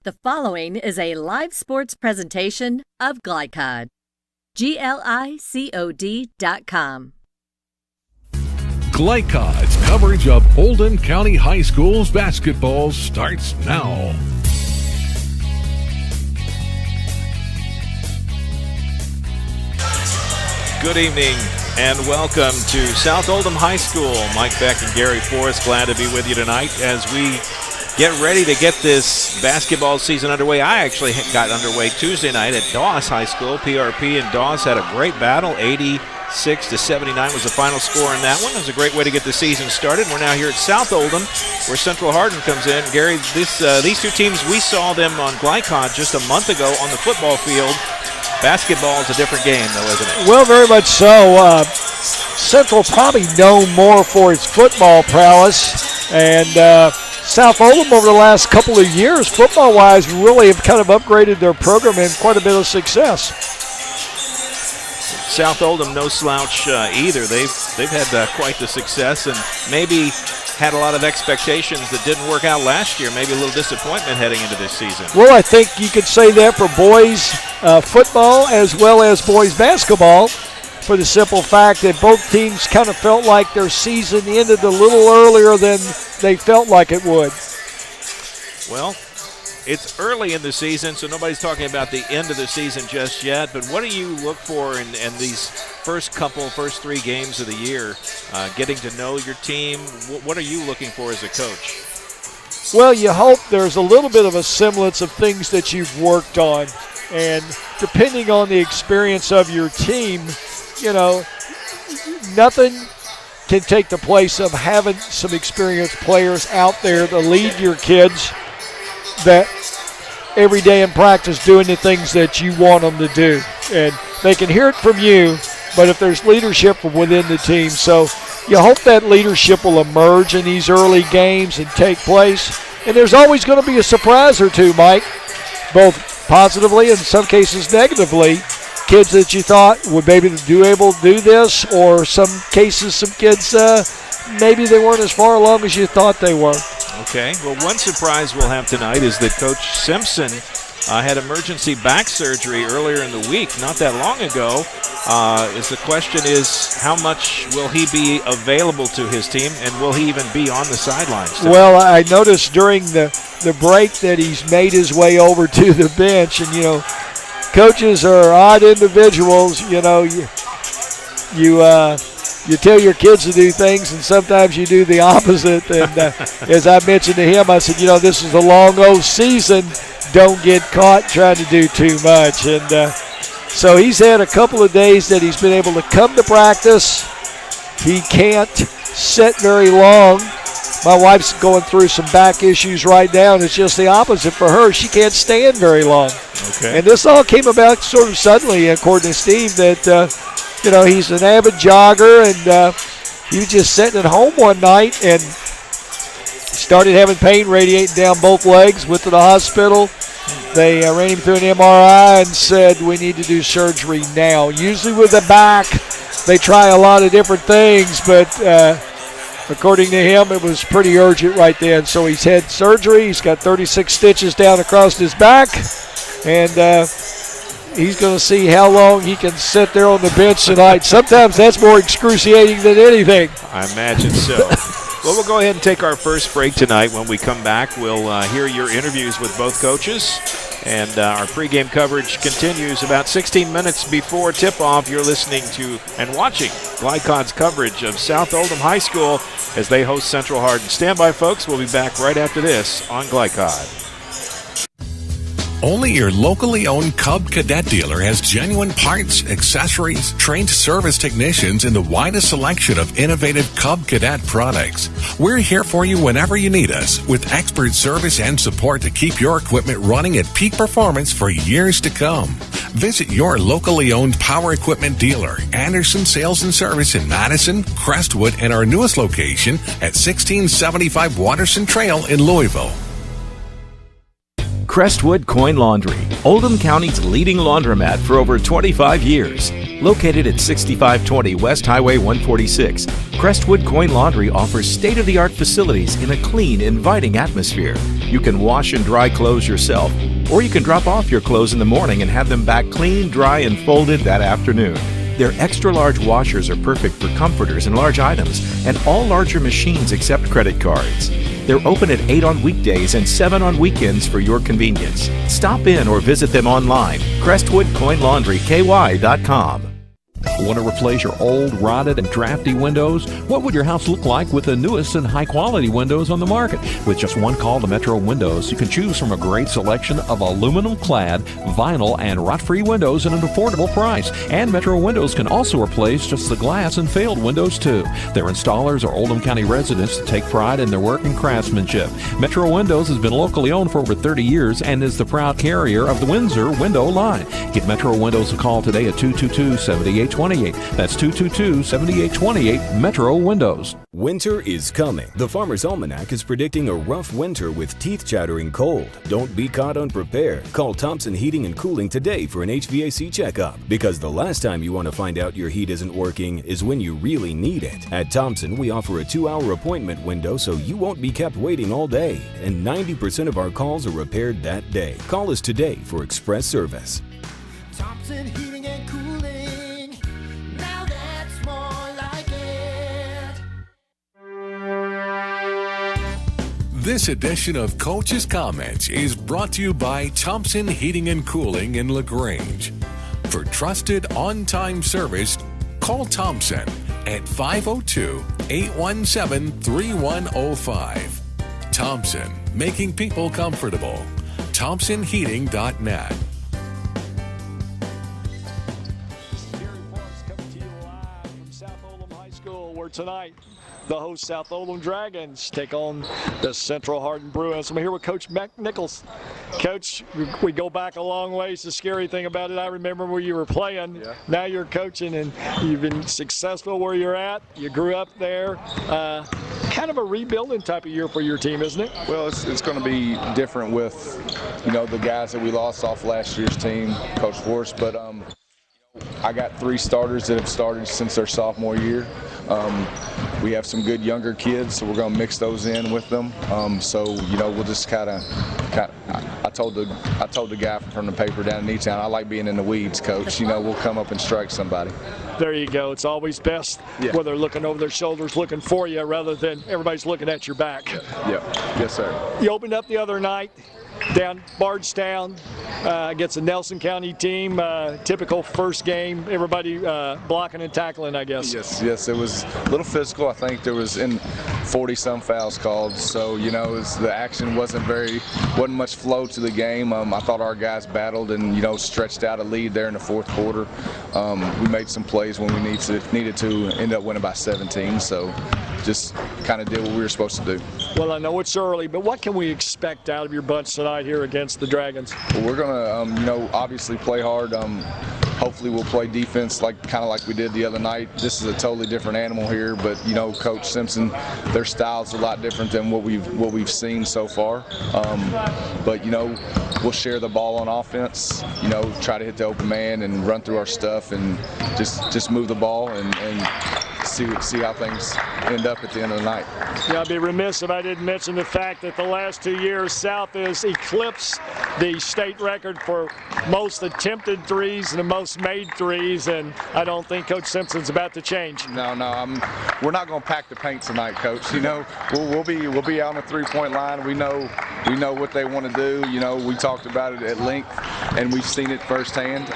The following is a live sports presentation of Glycod. GLICOD.com. Glycod's coverage of Oldham County High School's basketball starts now. Good evening and welcome to South Oldham High School. Mike Beck and Gary Forrest, glad to be with you tonight as we get ready to get this basketball season underway. I actually got underway Tuesday night at Doss High School. PRP and Doss had a great battle. 86-79 was the final score in that one. It was a great way to get the season started. We're now here at South Oldham where Central Hardin comes in. Gary, these two teams, we saw them on Glycod just a month ago on the football field. Basketball is a different game, though, isn't it? Well, very much so. Central probably known more for its football prowess, and South Oldham over the last couple of years, football-wise, really have kind of upgraded their program and quite a bit of success. South Oldham, no slouch either. They've had quite the success and maybe had a lot of expectations that didn't work out last year. Maybe a little disappointment heading into this season. Well, I think you could say that for boys football as well as boys basketball, for the simple fact that both teams kind of felt like their season ended a little earlier than they felt like it would. Well, it's early in the season, so nobody's talking about the end of the season just yet, but what do you look for in these first three games of the year, getting to know your team? What are you looking for as a coach? Well, you hope there's a little bit of a semblance of things that you've worked on, and depending on the experience of your team, you know, nothing can take the place of having some experienced players out there to lead your kids that every day in practice doing the things that you want them to do. And they can hear it from you, but if there's leadership from within the team. So you hope that leadership will emerge in these early games and take place. And there's always going to be a surprise or two, Mike, both positively and in some cases negatively. Kids that you thought would maybe able to do this, or some cases some kids maybe they weren't as far along as you thought they were. Okay, well, one surprise we'll have tonight is that Coach Simpson had emergency back surgery earlier in the week, not that long ago. The question is, how much will he be available to his team, and will he even be on the sidelines tonight? Well, I noticed during the break that he's made his way over to the bench, and, you know, coaches are odd individuals. You know, you tell your kids to do things, and sometimes you do the opposite. And as I mentioned to him, I said, you know, this is a long old season. Don't get caught trying to do too much. And so he's had a couple of days that he's been able to come to practice. He can't sit very long. My wife's going through some back issues right now, and it's just the opposite for her. She can't stand very long. Okay. And this all came about sort of suddenly, according to Steve, that you know, he's an avid jogger, and he was just sitting at home one night and started having pain radiating down both legs. Went to the hospital. They ran him through an MRI and said, we need to do surgery now. Usually with the back, they try a lot of different things, but according to him, it was pretty urgent right then. So he's had surgery. He's got 36 stitches down across his back, and he's going to see how long he can sit there on the bench tonight. Sometimes that's more excruciating than anything. I imagine so. Well, we'll go ahead and take our first break tonight. When we come back, we'll hear your interviews with both coaches. And our pregame coverage continues about 16 minutes before tip-off. You're listening to and watching Glycod's coverage of South Oldham High School as they host Central Hardin. Stand by, folks. We'll be back right after this on Glycod. Only your locally owned Cub Cadet dealer has genuine parts, accessories, trained service technicians, and the widest selection of innovative Cub Cadet products. We're here for you whenever you need us, with expert service and support to keep your equipment running at peak performance for years to come. Visit your locally owned power equipment dealer, Anderson Sales and Service in Madison, Crestwood, and our newest location at 1675 Watterson Trail in Louisville. Crestwood Coin Laundry, Oldham County's leading laundromat for over 25 years. Located at 6520 West Highway 146, Crestwood Coin Laundry offers state-of-the-art facilities in a clean, inviting atmosphere. You can wash and dry clothes yourself, or you can drop off your clothes in the morning and have them back clean, dry, and folded that afternoon. Their extra-large washers are perfect for comforters and large items, and all larger machines accept credit cards. They're open at 8 on weekdays and 7 on weekends for your convenience. Stop in or visit them online, CrestwoodCoinLaundryKY.com. Want to replace your old, rotted, and drafty windows? What would your house look like with the newest and high-quality windows on the market? With just one call to Metro Windows, you can choose from a great selection of aluminum-clad, vinyl, and rot-free windows at an affordable price. And Metro Windows can also replace just the glass and failed windows, too. Their installers are Oldham County residents that take pride in their work and craftsmanship. Metro Windows has been locally owned for over 30 years and is the proud carrier of the Windsor window line. Give Metro Windows a call today at 222-7828. That's 222-7828 Metro Windows. Winter is coming. The Farmer's Almanac is predicting a rough winter with teeth-chattering cold. Don't be caught unprepared. Call Thompson Heating and Cooling today for an HVAC checkup, because the last time you want to find out your heat isn't working is when you really need it. At Thompson, we offer a 2-hour appointment window so you won't be kept waiting all day, and 90% of our calls are repaired that day. Call us today for express service. Thompson Heating and Cooling. Now that's more like it. This edition of Coach's Comments is brought to you by Thompson Heating and Cooling in LaGrange. For trusted on-time service, call Thompson at 502-817-3105. Thompson, making people comfortable. ThompsonHeating.net. Where tonight the host South Oldham Dragons take on the Central Hardin Bruins. I'm here with Coach Mac Nichols. Coach, we go back a long ways. The scary thing about it, I remember where you were playing. Yeah. Now you're coaching, and you've been successful where you're at. You grew up there. Kind of a rebuilding type of year for your team, isn't it? Well, it's going to be different with, the guys that we lost off last year's team, Coach Forrest, but I got 3 starters that have started since their sophomore year. We have some good younger kids, so we're going to mix those in with them. We'll just kind of. I told the guy from the paper down in E-Town, I like being in the weeds, Coach. We'll come up and strike somebody. There you go. It's always best when they're looking over their shoulders, looking for you, rather than everybody's looking at your back. Yeah. Yes, sir. You opened up the other night down Bardstown against a Nelson County team. Typical first game, everybody blocking and tackling, I guess. Yes, it was a little physical. I think there was 40-some fouls called, so the action wasn't much flow to the game. I thought our guys battled and stretched out a lead there in the fourth quarter. We made some plays when we needed to end up winning by 17. So just kind of did what we were supposed to do. Well, I know it's early, but what can we expect out of your bunch tonight here against the Dragons? Well, we're gonna obviously play hard. Hopefully we'll play defense kind of like we did the other night. This is a totally different animal here, but Coach Simpson, their style's a lot different than what we've seen so far. But we'll share the ball on offense. Try to hit the open man and run through our stuff and just move the ball and see how things end up at the end of the night. Yeah, I'd be remiss if I didn't mention the fact that the last 2 years South has eclipsed the state record for most attempted threes and the most made threes, and I don't think Coach Simpson's about to change. No, we're not going to pack the paint tonight, Coach. We'll be on the three-point line. We know what they want to do. We talked about it at length, and we've seen it firsthand.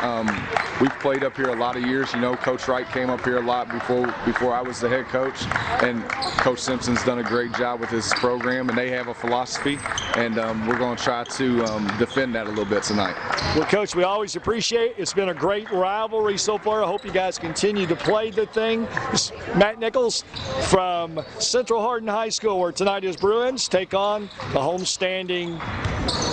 We've played up here a lot of years. Coach Wright came up here a lot before I was the head coach, and Coach Simpson's done a great job with his program, and they have a philosophy, and we're going to try to defend that a little bit tonight. Well, Coach, we always appreciate it. It's been a great rivalry so far. I hope you guys continue to play the thing. This is Matt Nichols from Central Hardin High School, where tonight is Bruins take on the homestanding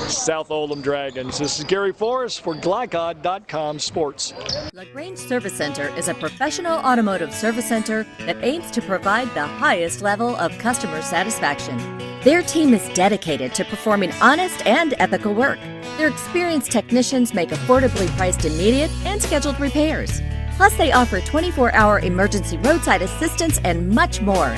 South Oldham Dragons. This is Gary Forrest for Glycod.com Sports. LaGrange Service Center is a professional automotive service center that aims to provide the highest level of customer satisfaction. Their team is dedicated to performing honest and ethical work. Their experienced technicians make affordably priced immediate and scheduled repairs. Plus, they offer 24-hour emergency roadside assistance and much more.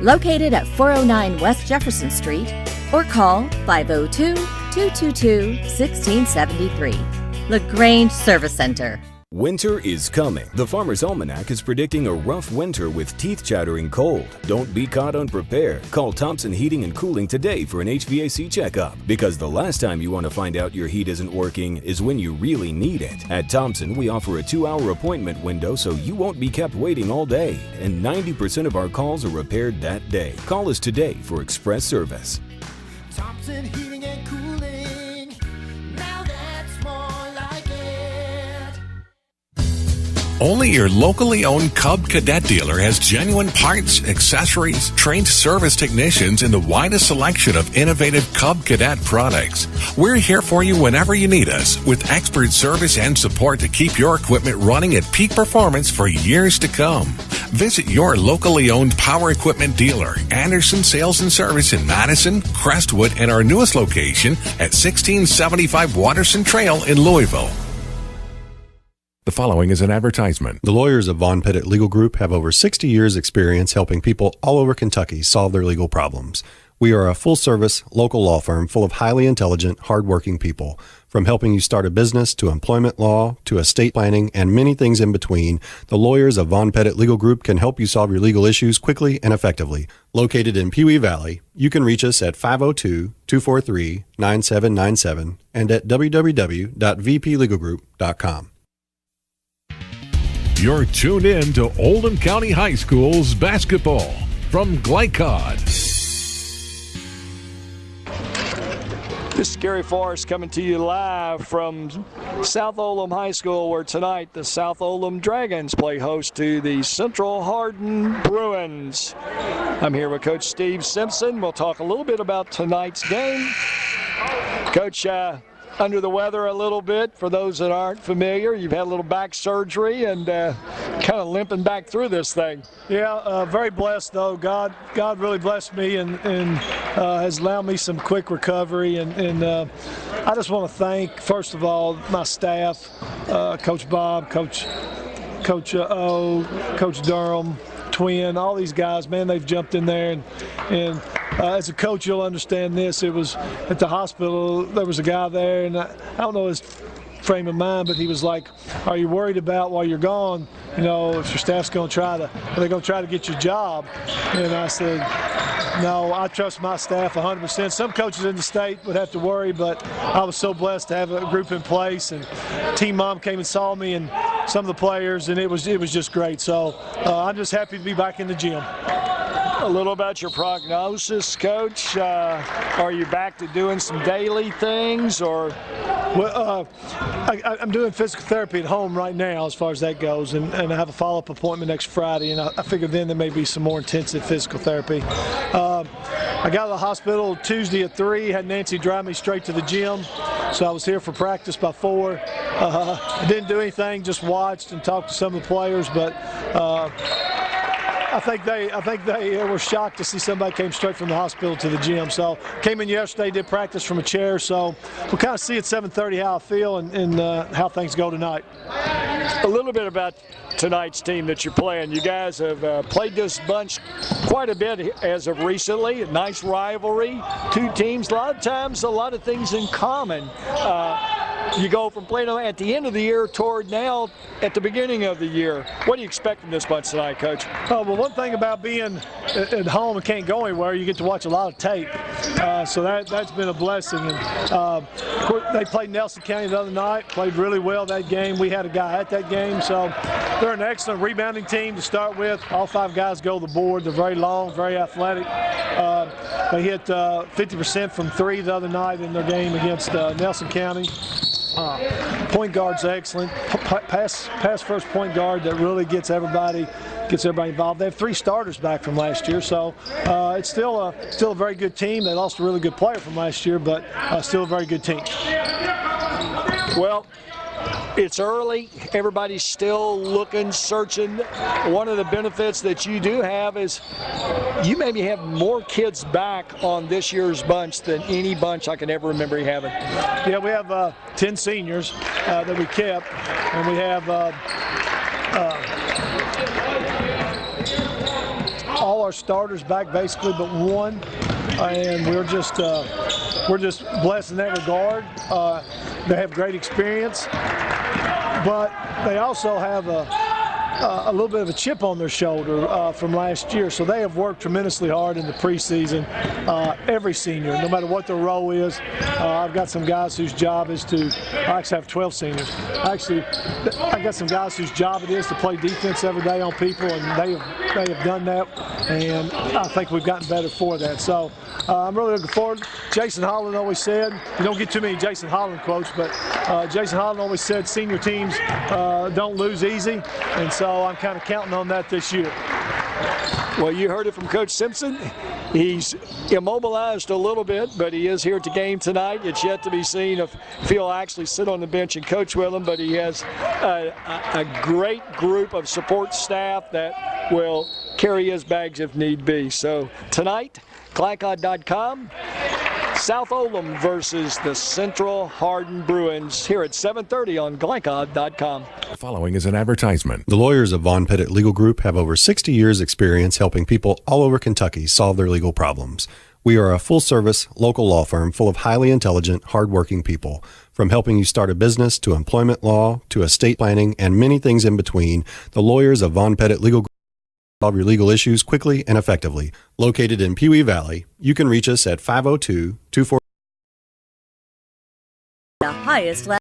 Located at 409 West Jefferson Street, or call 502-222-1673. LaGrange Service Center. Winter is coming. The Farmer's Almanac is predicting a rough winter with teeth-chattering cold. Don't be caught unprepared. Call Thompson Heating and Cooling today for an HVAC checkup, because the last time you want to find out your heat isn't working is when you really need it. At Thompson, we offer a 2-hour appointment window so you won't be kept waiting all day, and 90% of our calls are repaired that day. Call us today for express service. Thompson Heating and Cooling. Now that's more like it. Only your locally owned Cub Cadet dealer has genuine parts, accessories, trained service technicians, and the widest selection of innovative Cub Cadet products. We're here for you whenever you need us, with expert service and support to keep your equipment running at peak performance for years to come. Visit your locally owned power equipment dealer, Anderson Sales and Service in Madison, Crestwood, and our newest location at 1675 Watterson Trail in Louisville. The following is an advertisement. The lawyers of Von Pettit Legal Group have over 60 years' experience helping people all over Kentucky solve their legal problems. We are a full-service, local law firm full of highly intelligent, hardworking people. From helping you start a business to employment law to estate planning and many things in between, the lawyers of Von Pettit Legal Group can help you solve your legal issues quickly and effectively. Located in Pewee Valley, you can reach us at 502-243-9797 and at www.vplegalgroup.com. You're tuned in to Oldham County High School's basketball from Glycod. This is Gary Forrest coming to you live from South Oldham High School, where tonight the South Oldham Dragons play host to the Central Hardin Bruins. I'm here with Coach Steve Simpson. We'll talk a little bit about tonight's game. Coach, under the weather a little bit. For those that aren't familiar, you've had a little back surgery and kind of limping back through this thing. Yeah, very blessed though. God really blessed me and has allowed me some quick recovery. And I just want to thank, first of all, my staff, Coach Bob, Coach O, Coach Durham, Twin, all these guys, man, they've jumped in there. And as a coach, you'll understand this. It was at the hospital, there was a guy there, and I don't know his frame of mind, but he was like, are you worried about while you're gone, if your staff's going to are they going to try to get your job? And I said, no, I trust my staff 100%. Some coaches in the state would have to worry, but I was so blessed to have a group in place, and Team Mom came and saw me and some of the players, and it was just great. So I'm just happy to be back in the gym. A little about your prognosis, Coach. Are you back to doing some daily things, or? Well, I'm doing physical therapy at home right now as far as that goes, and I have a follow-up appointment next Friday, and I figure then there may be some more intensive physical therapy. I got to the hospital Tuesday at 3, had Nancy drive me straight to the gym, so I was here for practice by 4. I didn't do anything, just watched and talked to some of the players, but I think they were shocked to see somebody came straight from the hospital to the gym. So came in yesterday, did practice from a chair. So we'll kind of see at 7:30 how I feel and how things go tonight. A little bit about tonight's team that you're playing. You guys have played this bunch quite a bit as of recently. A nice rivalry, two teams. A lot of times, a lot of things in common. You go from playing at the end of the year toward now at the beginning of the year. What do you expect from this bunch tonight, Coach? Well, one thing about being at home and can't go anywhere, you get to watch a lot of tape. So that's been a blessing. And of course, they played Nelson County the other night, played really well that game. We had a guy at that game. So they're an excellent rebounding team to start with. All 5 guys go to the board. They're very long, very athletic. They hit 50% from 3 the other night in their game against Nelson County. Point guard's excellent. Pass first point guard that really gets everybody involved. They have 3 starters back from last year, so it's still a very good team. They lost a really good player from last year, but still a very good team. Well, it's early. Everybody's still looking, searching. One of the benefits that you do have is you maybe have more kids back on this year's bunch than any bunch I can ever remember you having. Yeah, we have 10 seniors that we kept, and we have all our starters back basically but one, and we're just blessed in that regard. They have great experience, but they also have a little bit of a chip on their shoulder from last year, so they have worked tremendously hard in the preseason. Every senior, no matter what their role is. I've got some guys whose job is to, I actually have 12 seniors. I got some guys whose job it is to play defense every day on people, and they have done that, and I think we've gotten better for that. So I'm really looking forward. Jason Holland always said, you don't get too many Jason Holland quotes, but Jason Holland always said senior teams don't lose easy, and so I'm kind of counting on that this year. Well, you heard it from Coach Simpson. He's immobilized a little bit, but he is here at the game tonight. It's yet to be seen if he'll actually sit on the bench and coach with him, but he has a great group of support staff that will carry his bags if need be. So tonight, Glycod.com, South Oldham versus the Central Hardin Bruins here at 7:30 on Glycod.com. The following is an advertisement. The lawyers of Von Pettit Legal Group have over 60 years' experience helping people all over Kentucky solve their legal problems. We are a full-service, local law firm full of highly intelligent, hardworking people. From helping you start a business to employment law to estate planning and many things in between, the lawyers of Von Pettit Legal Group solve your legal issues quickly and effectively. Located in Pewee Valley, you can reach us at 502-24. The highest level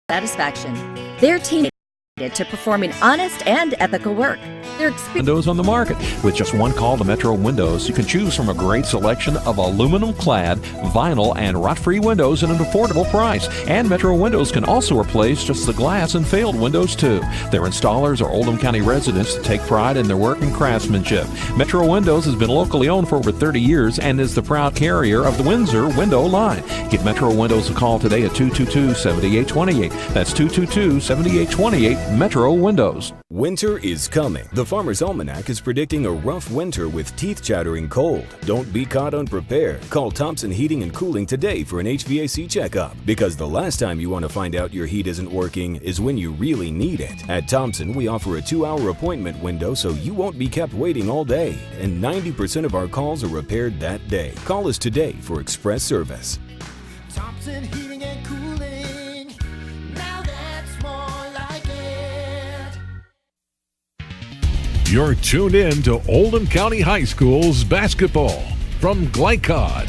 of satisfaction. Their team is dedicated to performing honest and ethical work. Their experience Windows on the market. With just one call to Metro Windows, you can choose from a great selection of aluminum-clad, vinyl, and rot-free windows at an affordable price. And Metro Windows can also replace just the glass and failed windows, too. Their installers are Oldham County residents that take pride in their work and craftsmanship. Metro Windows has been locally owned for over 30 years and is the proud carrier of the Windsor window line. Give Metro Windows a call today at 222-7828. That's 222-7828, Metro Windows. Winter is coming. The Farmer's Almanac is predicting a rough winter with teeth-chattering cold. Don't be caught unprepared. Call Thompson Heating and Cooling today for an HVAC checkup, because the last time you want to find out your heat isn't working is when you really need it. At Thompson, we offer a 2-hour appointment window so you won't be kept waiting all day, and 90% of our calls are repaired that day. Call us today for express service. Thompson Heating and Cooling. Now that's more like it. You're tuned in to Oldham County High School's basketball from Glycod.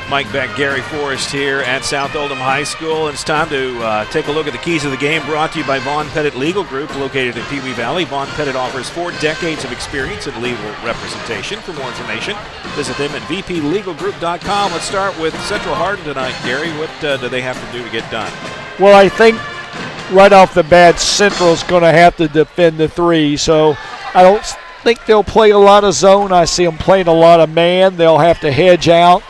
Mike Beck, Gary Forrest here at South Oldham High School. It's time to take a look at the keys of the game, brought to you by Von Pettit Legal Group, located in Pewee Valley. Von Pettit offers 4 decades of experience in legal representation. For more information, visit them at vplegalgroup.com. Let's start with Central Hardin tonight. Gary, what do they have to do to get done? Well, I think right off the bat, Central's going to have to defend the 3, so I don't think they'll play a lot of zone. I see them playing a lot of man. They'll have to hedge out.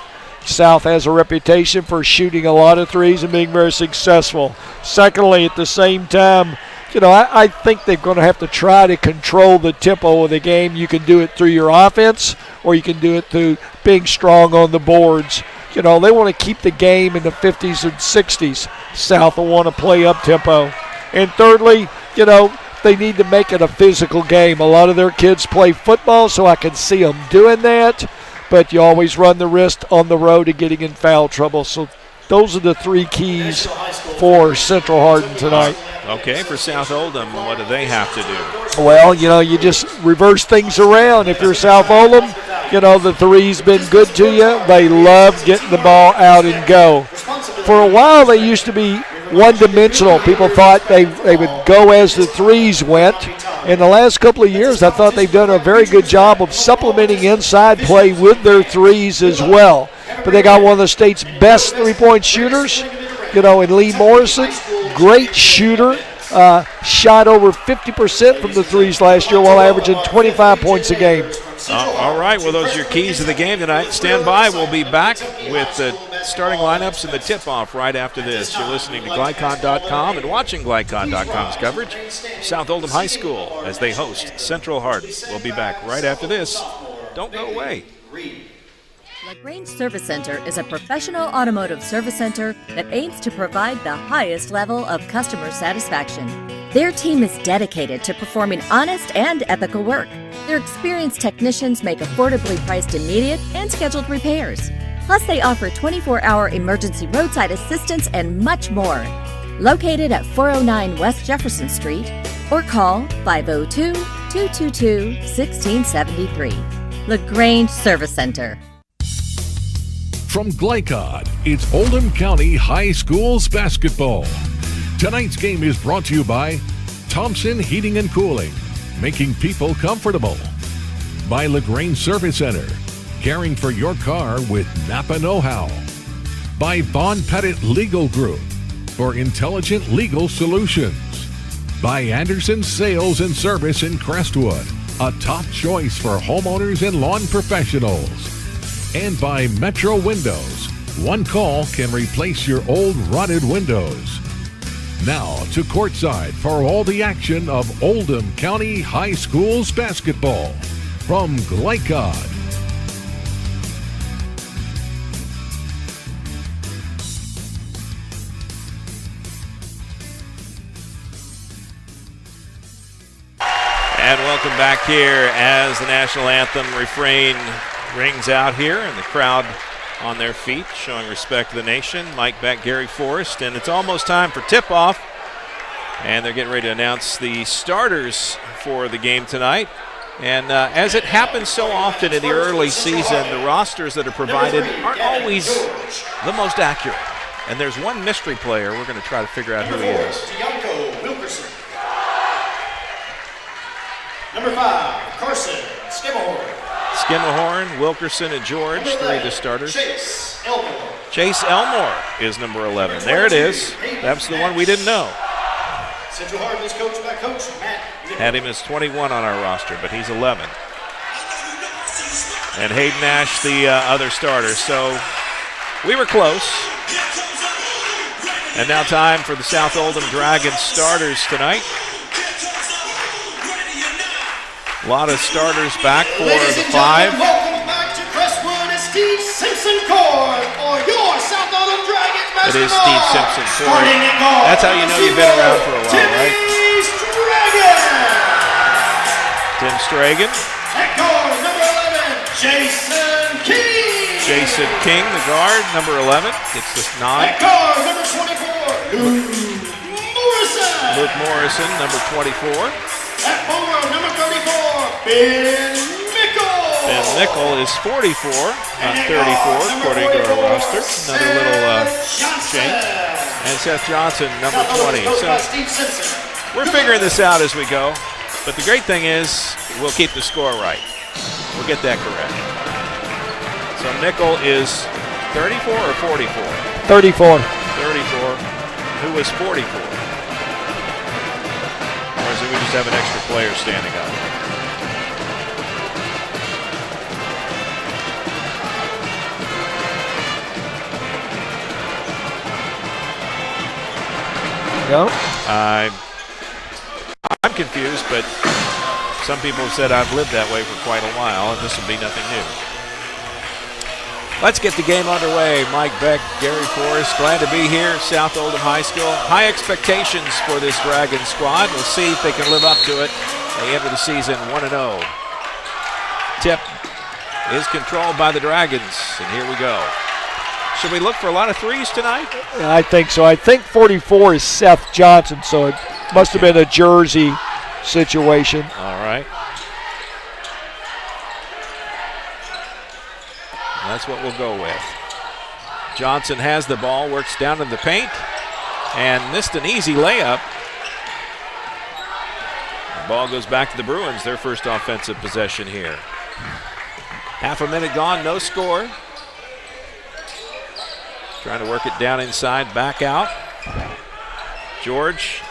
South has a reputation for shooting a lot of threes and being very successful. Secondly, at the same time, I think they're going to have to try to control the tempo of the game. You can do it through your offense, or you can do it through being strong on the boards. They want to keep the game in the 50s and 60s. South will want to play up tempo. And thirdly, they need to make it a physical game. A lot of their kids play football, so I can see them doing that. But you always run the risk on the road of getting in foul trouble. So those are the 3 keys for Central Hardin tonight. Okay, for South Oldham, what do they have to do? Well, you just reverse things around. If you're South Oldham, the 3's been good to you. They love getting the ball out and go. For a while, they used to be one-dimensional. People thought they would go as the 3's went. In the last couple of years, I thought they've done a very good job of supplementing inside play with their 3's as well. But they got one of the state's best three-point shooters, in Lee Morrison. Great shooter. Shot over 50% from the 3's last year while averaging 25 points a game. All right, well, those are your keys to the game tonight. Stand by. We'll be back with the starting lineups and the tip-off right after this. You're listening to Glycod.com and watching Glycod.com's coverage of South Oldham High School as they host Central Hardin. We'll be back right after this. Don't go away. LaGrange Service Center is a professional automotive service center that aims to provide the highest level of customer satisfaction. Their team is dedicated to performing honest and ethical work. Their experienced technicians make affordably priced immediate and scheduled repairs. Plus, they offer 24-hour emergency roadside assistance and much more. Located at 409 West Jefferson Street, or call 502-222-1673. LaGrange Service Center. From Glycod, it's Oldham County High School's basketball. Tonight's game is brought to you by Thompson Heating and Cooling, making people comfortable. By LaGrange Service Center, caring for your car with Napa know-how. By Vaughn Pettit Legal Group, for intelligent legal solutions. By Anderson Sales and Service in Crestwood, a top choice for homeowners and lawn professionals. And by Metro Windows, one call can replace your old rotted windows. Now to courtside for all the action of Oldham County High School's basketball from Glycod. And welcome back here as the national anthem refrain rings out here and the crowd on their feet showing respect to the nation. Mike Beck, Gary Forrest, and it's almost time for tip-off. And they're getting ready to announce the starters for the game tonight. And as it happens so often in the early season, the rosters that are provided aren't always the most accurate. And there's one mystery player. We're going to try to figure out who he is. Number 5, Carson Skimmelhorn. Skimmelhorn, Wilkerson, and George, three of the starters. Chase Elmore. Chase Elmore is number 11. There it is. That's the one we didn't know. Central Hardin is coached by Coach Matt Nichols. Had him as 21 on our roster, but he's 11. And Hayden Nash, the other starter. So we were close. And now time for the South Oldham Dragons starters tonight. A lot of starters back for the 5. Welcome back to Crestwood is Steve Simpson Court for your South Oldham Dragons basketball. It is Steve Simpson Court. That's how you know you've been around for a while, right? Tim Stragan. At guard, number 11, Jason King. Jason King, the guard, number 11, gets the nod. At guard, number 24, Luke Morrison. Luke Morrison, number 24. At forward, number 34, Ben Mickle. Ben Mickle is 44, not 34, according to our roster. Another little change. And Seth Johnson, number 20. So we're figuring this out as we go. But the great thing is we'll keep the score right. We'll get that correct. So Mickle is 34 or 44? 34. 34. Who was 44? Or is it we just have an extra player standing up? No. I'm confused, but some people have said I've lived that way for quite a while, and this will be nothing new. Let's get the game underway. Mike Beck, Gary Forrest, glad to be here. South Oldham High School. High expectations for this Dragon squad. We'll see if they can live up to it. They enter the season 1-0. Tip is controlled by the Dragons, and here we go. Should we look for a lot of threes tonight? I think so. I think 44 is Seth Johnson, so it must have been a jersey situation. All right. That's what we'll go with. Johnson has the ball, works down in the paint, and missed an easy layup. The ball goes back to the Bruins, their first offensive possession here. Half a minute gone, no score. Trying to work it down inside, back out. George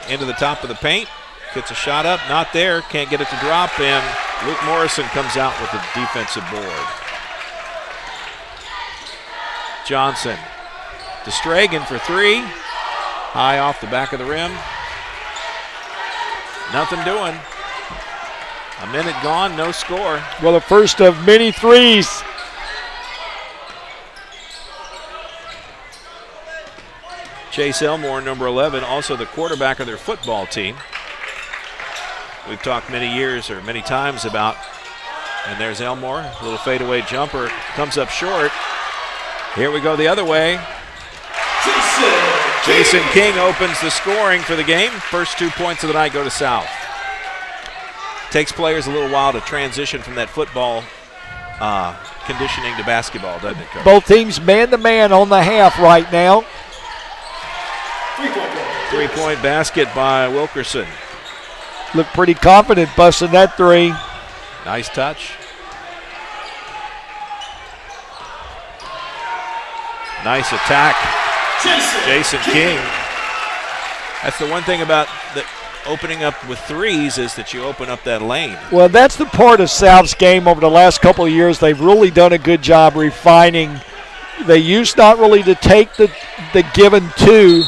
into the top of the paint, gets a shot up, not there, can't get it to drop, and Luke Morrison comes out with the defensive board. Johnson to Stragan for three. High off the back of the rim. Nothing doing. A minute gone, no score. Well, the first of many threes. Chase Elmore, number 11, also the quarterback of their football team. We've talked many times about, and there's Elmore, a little fadeaway jumper, comes up short. Here we go the other way. Jason King opens the scoring for the game. First 2 points of the night go to South. Takes players a little while to transition from that football conditioning to basketball, doesn't it, Coach? Both teams man-to-man on the half right now. 3-point basket by Wilkerson. Look pretty confident busting that three. Nice touch. Nice attack. Jason King. That's the one thing about the opening up with threes is that you open up that lane. Well, that's the part of South's game over the last couple of years. They've really done a good job refining. They used not really to take the give and two.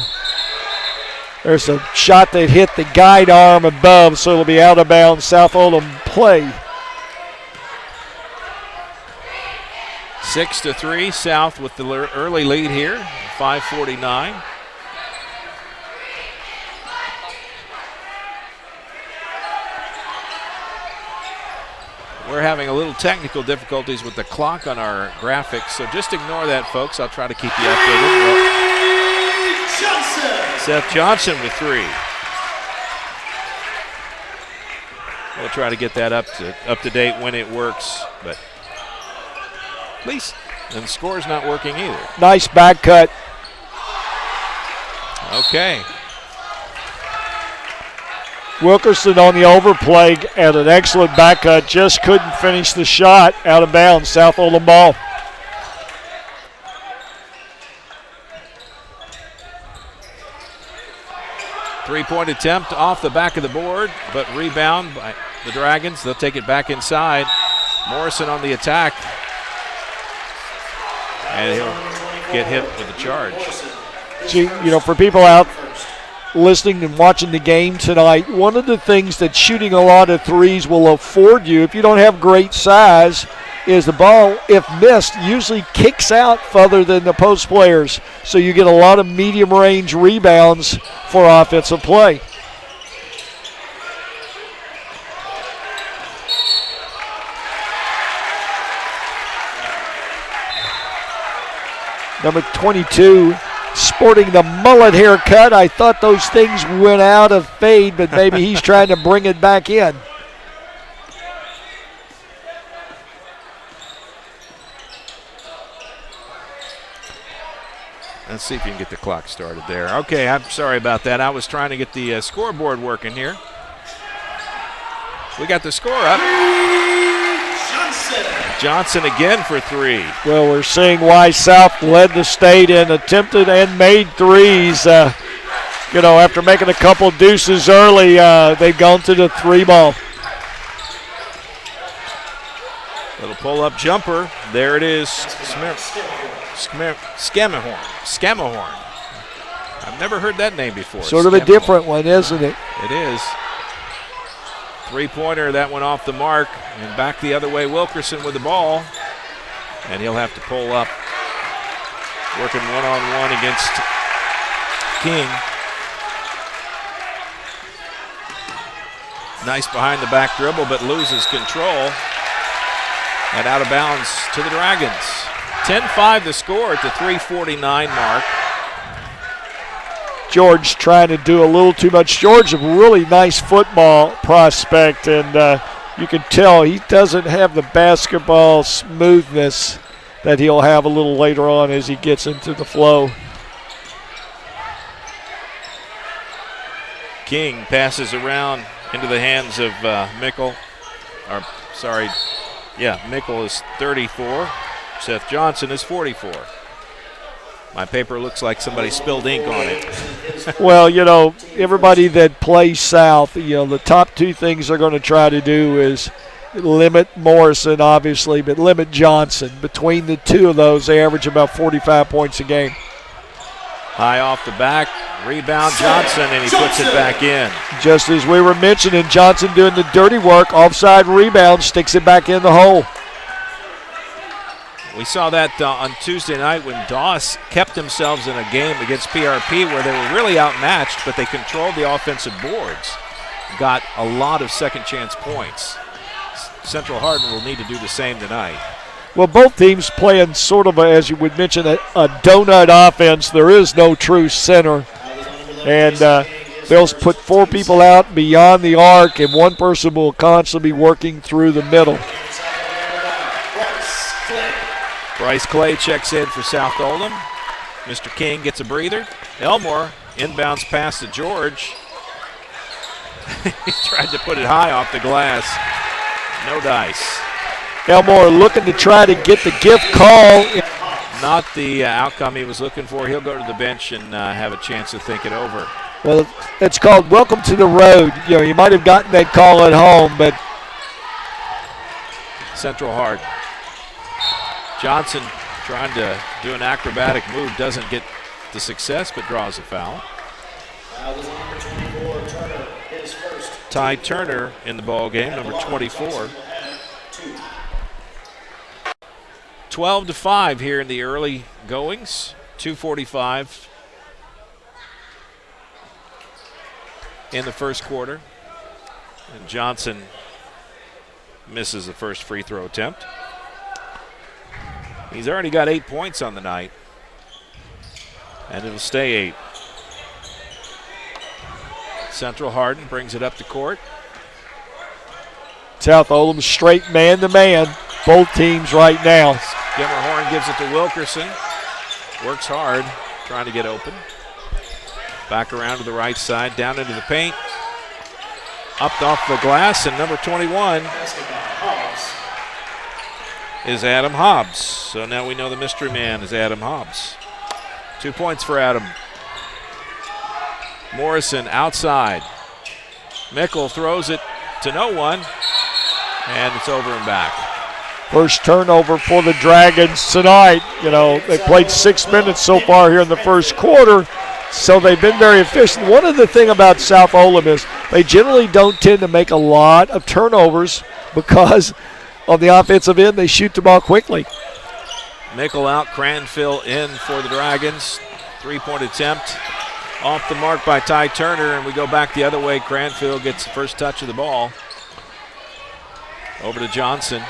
There's a shot that hit the guide arm above, so it'll be out of bounds. South Oldham play. 6-3, South with the early lead here, 5:49. We're having a little technical difficulties with the clock on our graphics, so just ignore that, folks. I'll try to keep you updated. Seth Johnson with 3. We'll try to get that up to date when it works, but please. And the score's not working either. Nice back cut. Okay. Wilkerson on the overplay at an excellent back cut. Just couldn't finish the shot. Out of bounds. South Oldham ball. Three-point attempt off the back of the board, but rebound by the Dragons. They'll take it back inside. Morrison on the attack. And he'll get hit with a charge. See, for people out listening and watching the game tonight, one of the things that shooting a lot of threes will afford you, if you don't have great size, is the ball, if missed, usually kicks out further than the post players. So you get a lot of medium-range rebounds for offensive play. Number 22, sporting the mullet haircut. I thought those things went out of fade, but maybe he's trying to bring it back in. Let's see if you can get the clock started there. Okay, I'm sorry about that. I was trying to get the scoreboard working here. We got the score up. Johnson again for 3. Well, we're seeing why South led the state in attempted and made threes. After making a couple deuces early, they've gone to the 3-ball. Little pull-up jumper. There it is. Scamahorn. I've never heard that name before. Sort of a different one, isn't it? It is. 3-pointer, that went off the mark. And back the other way, Wilkerson with the ball. And he'll have to pull up. Working one-on-one against King. Nice behind-the-back dribble, but loses control. And out of bounds to the Dragons. 10-5 the score at the 3:49 mark. George trying to do a little too much. George, a really nice football prospect, and you can tell he doesn't have the basketball smoothness that he'll have a little later on as he gets into the flow. King passes around into the hands of Mickle. Mickle is 34. Seth Johnson is 44. My paper looks like somebody spilled ink on it. Well, everybody that plays South, the top 2 things they're going to try to do is limit Morrison, obviously, but limit Johnson. Between the 2 of those, they average about 45 points a game. High off the back, rebound Johnson, and he puts it back in. Just as we were mentioning, Johnson doing the dirty work, offside rebound, sticks it back in the hole. We saw that on Tuesday night when Doss kept themselves in a game against PRP where they were really outmatched, but they controlled the offensive boards, got a lot of second chance points. Central Hardin will need to do the same tonight. Well, both teams playing sort of, as you would mention, a donut offense. There is no true center. And they'll put 4 people out beyond the arc, and one person will constantly be working through the middle. Bryce Clay checks in for South Oldham. Mr. King gets a breather. Elmore inbounds pass to George. He tried to put it high off the glass. No dice. Elmore looking to try to get the gift call. Not the outcome he was looking for. He'll go to the bench and have a chance to think it over. Well, it's called welcome to the road. You know, you might have gotten that call at home, but Central Hardin. Johnson trying to do an acrobatic move, doesn't get the success, but draws a foul. Ty Turner in the ball game, number 24. 12-5 here in the early goings. 2:45 in the first quarter. And Johnson misses the first free throw attempt. He's already got 8 points on the night, and it'll stay 8. Central Hardin brings it up the court. South Oldham straight man-to-man, both teams right now. Gimmerhorn gives it to Wilkerson. Works hard, trying to get open. Back around to the right side, down into the paint. Up off the glass, and number 21 is Adam Hobbs. So now we know the mystery man is Adam Hobbs. 2 points for Adam. Morrison outside. Mickle throws it to no one, and it's over and back. First turnover for the Dragons tonight. You know, they played 6 minutes so far here in the first quarter, so they've been very efficient. One of the things about South Oldham is they generally don't tend to make a lot of turnovers because on the offensive end, they shoot the ball quickly. Mickle out, Cranfield in for the Dragons. 3-point attempt off the mark by Ty Turner, and we go back the other way. Cranfield gets the first touch of the ball. Over to Johnson.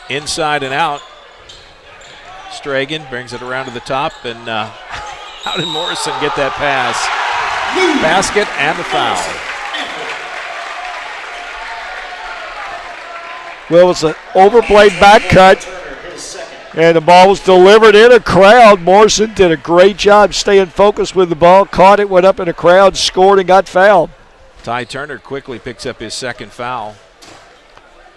Inside and out. Stragan brings it around to the top, and how did Morrison get that pass? Basket and the foul. Well, it's an overplayed back cut, and the ball was delivered in a crowd. Morrison did a great job staying focused with the ball, caught it, went up in a crowd, scored, and got fouled. Ty Turner quickly picks up his second foul.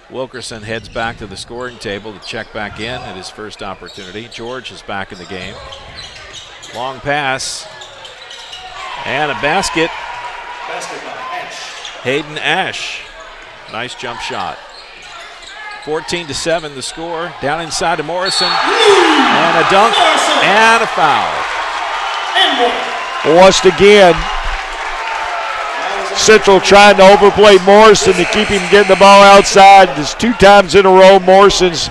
Wilkerson heads back to the scoring table to check back in at his first opportunity. George is back in the game. Long pass, and a basket. Hayden Ash. Nice jump shot. 14-7 the score. Down inside to Morrison. And a dunk and a foul. Once again, Central trying to overplay Morrison to keep him getting the ball outside. Just 2 times in a row, Morrison's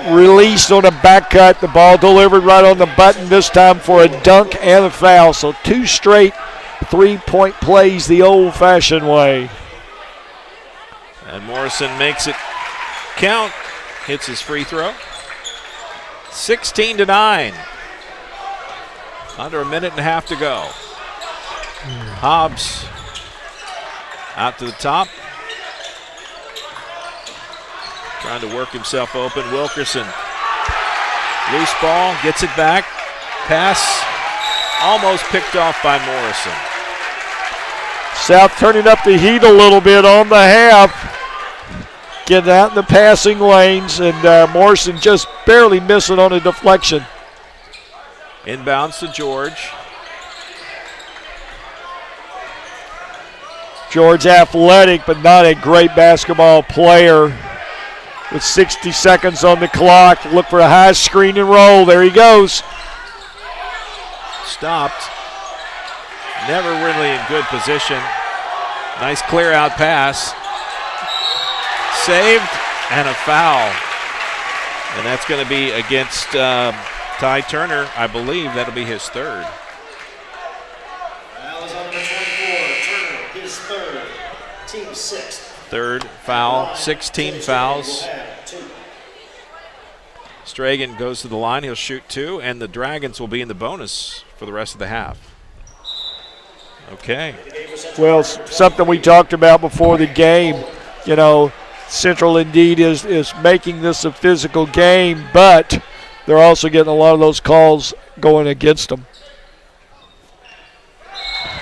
released on a back cut. The ball delivered right on the button, this time for a dunk and a foul. So 2 straight 3-point plays the old-fashioned way. And Morrison makes it count, hits his free throw. 16-9. Under a minute and a half to go. Hobbs out to the top. Trying to work himself open. Wilkerson. Loose ball, gets it back. Pass almost picked off by Morrison. South turning up the heat a little bit on the half. Getting out in the passing lanes, and Morrison just barely missing on a deflection. Inbounds to George. George athletic, but not a great basketball player. With 60 seconds on the clock, look for a high screen and roll. There he goes. Stopped. Never really in good position. Nice clear out pass. Saved and a foul. And that's going to be against Ty Turner. I believe that'll be his third. Foul is on number 24, Turner, his third, team sixth. Third foul, 16 fouls. Stragan goes to the line. He'll shoot 2, and the Dragons will be in the bonus for the rest of the half. Okay. Well, something we talked about before the game, you know, Central indeed is making this a physical game, but they're also getting a lot of those calls going against them.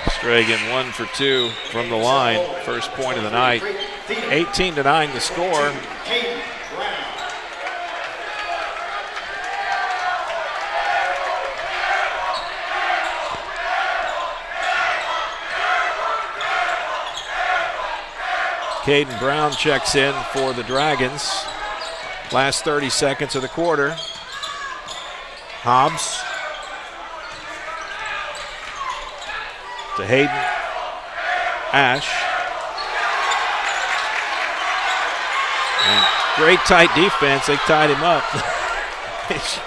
Stragan 1 for 2 from the line. First point of the night. 18-9 the score. Caden Brown checks in for the Dragons. Last 30 seconds of the quarter. Hobbs to Hayden. Ash. And great tight defense. They tied him up.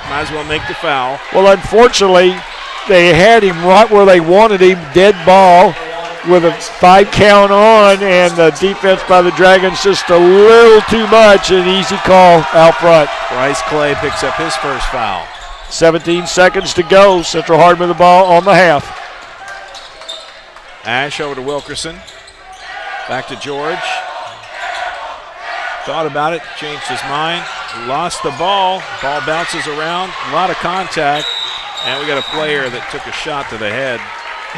Might as well make the foul. Well, unfortunately, they had him right where they wanted him, dead ball, with a 5 count on, and the defense by the Dragons just a little too much. An easy call out front. Bryce Clay picks up his first foul. 17 seconds to go. Central Hardin with the ball on the half. Ash over to Wilkerson. Back to George. Thought about it, changed his mind. Lost the ball. Ball bounces around. A lot of contact. And we got a player that took a shot to the head.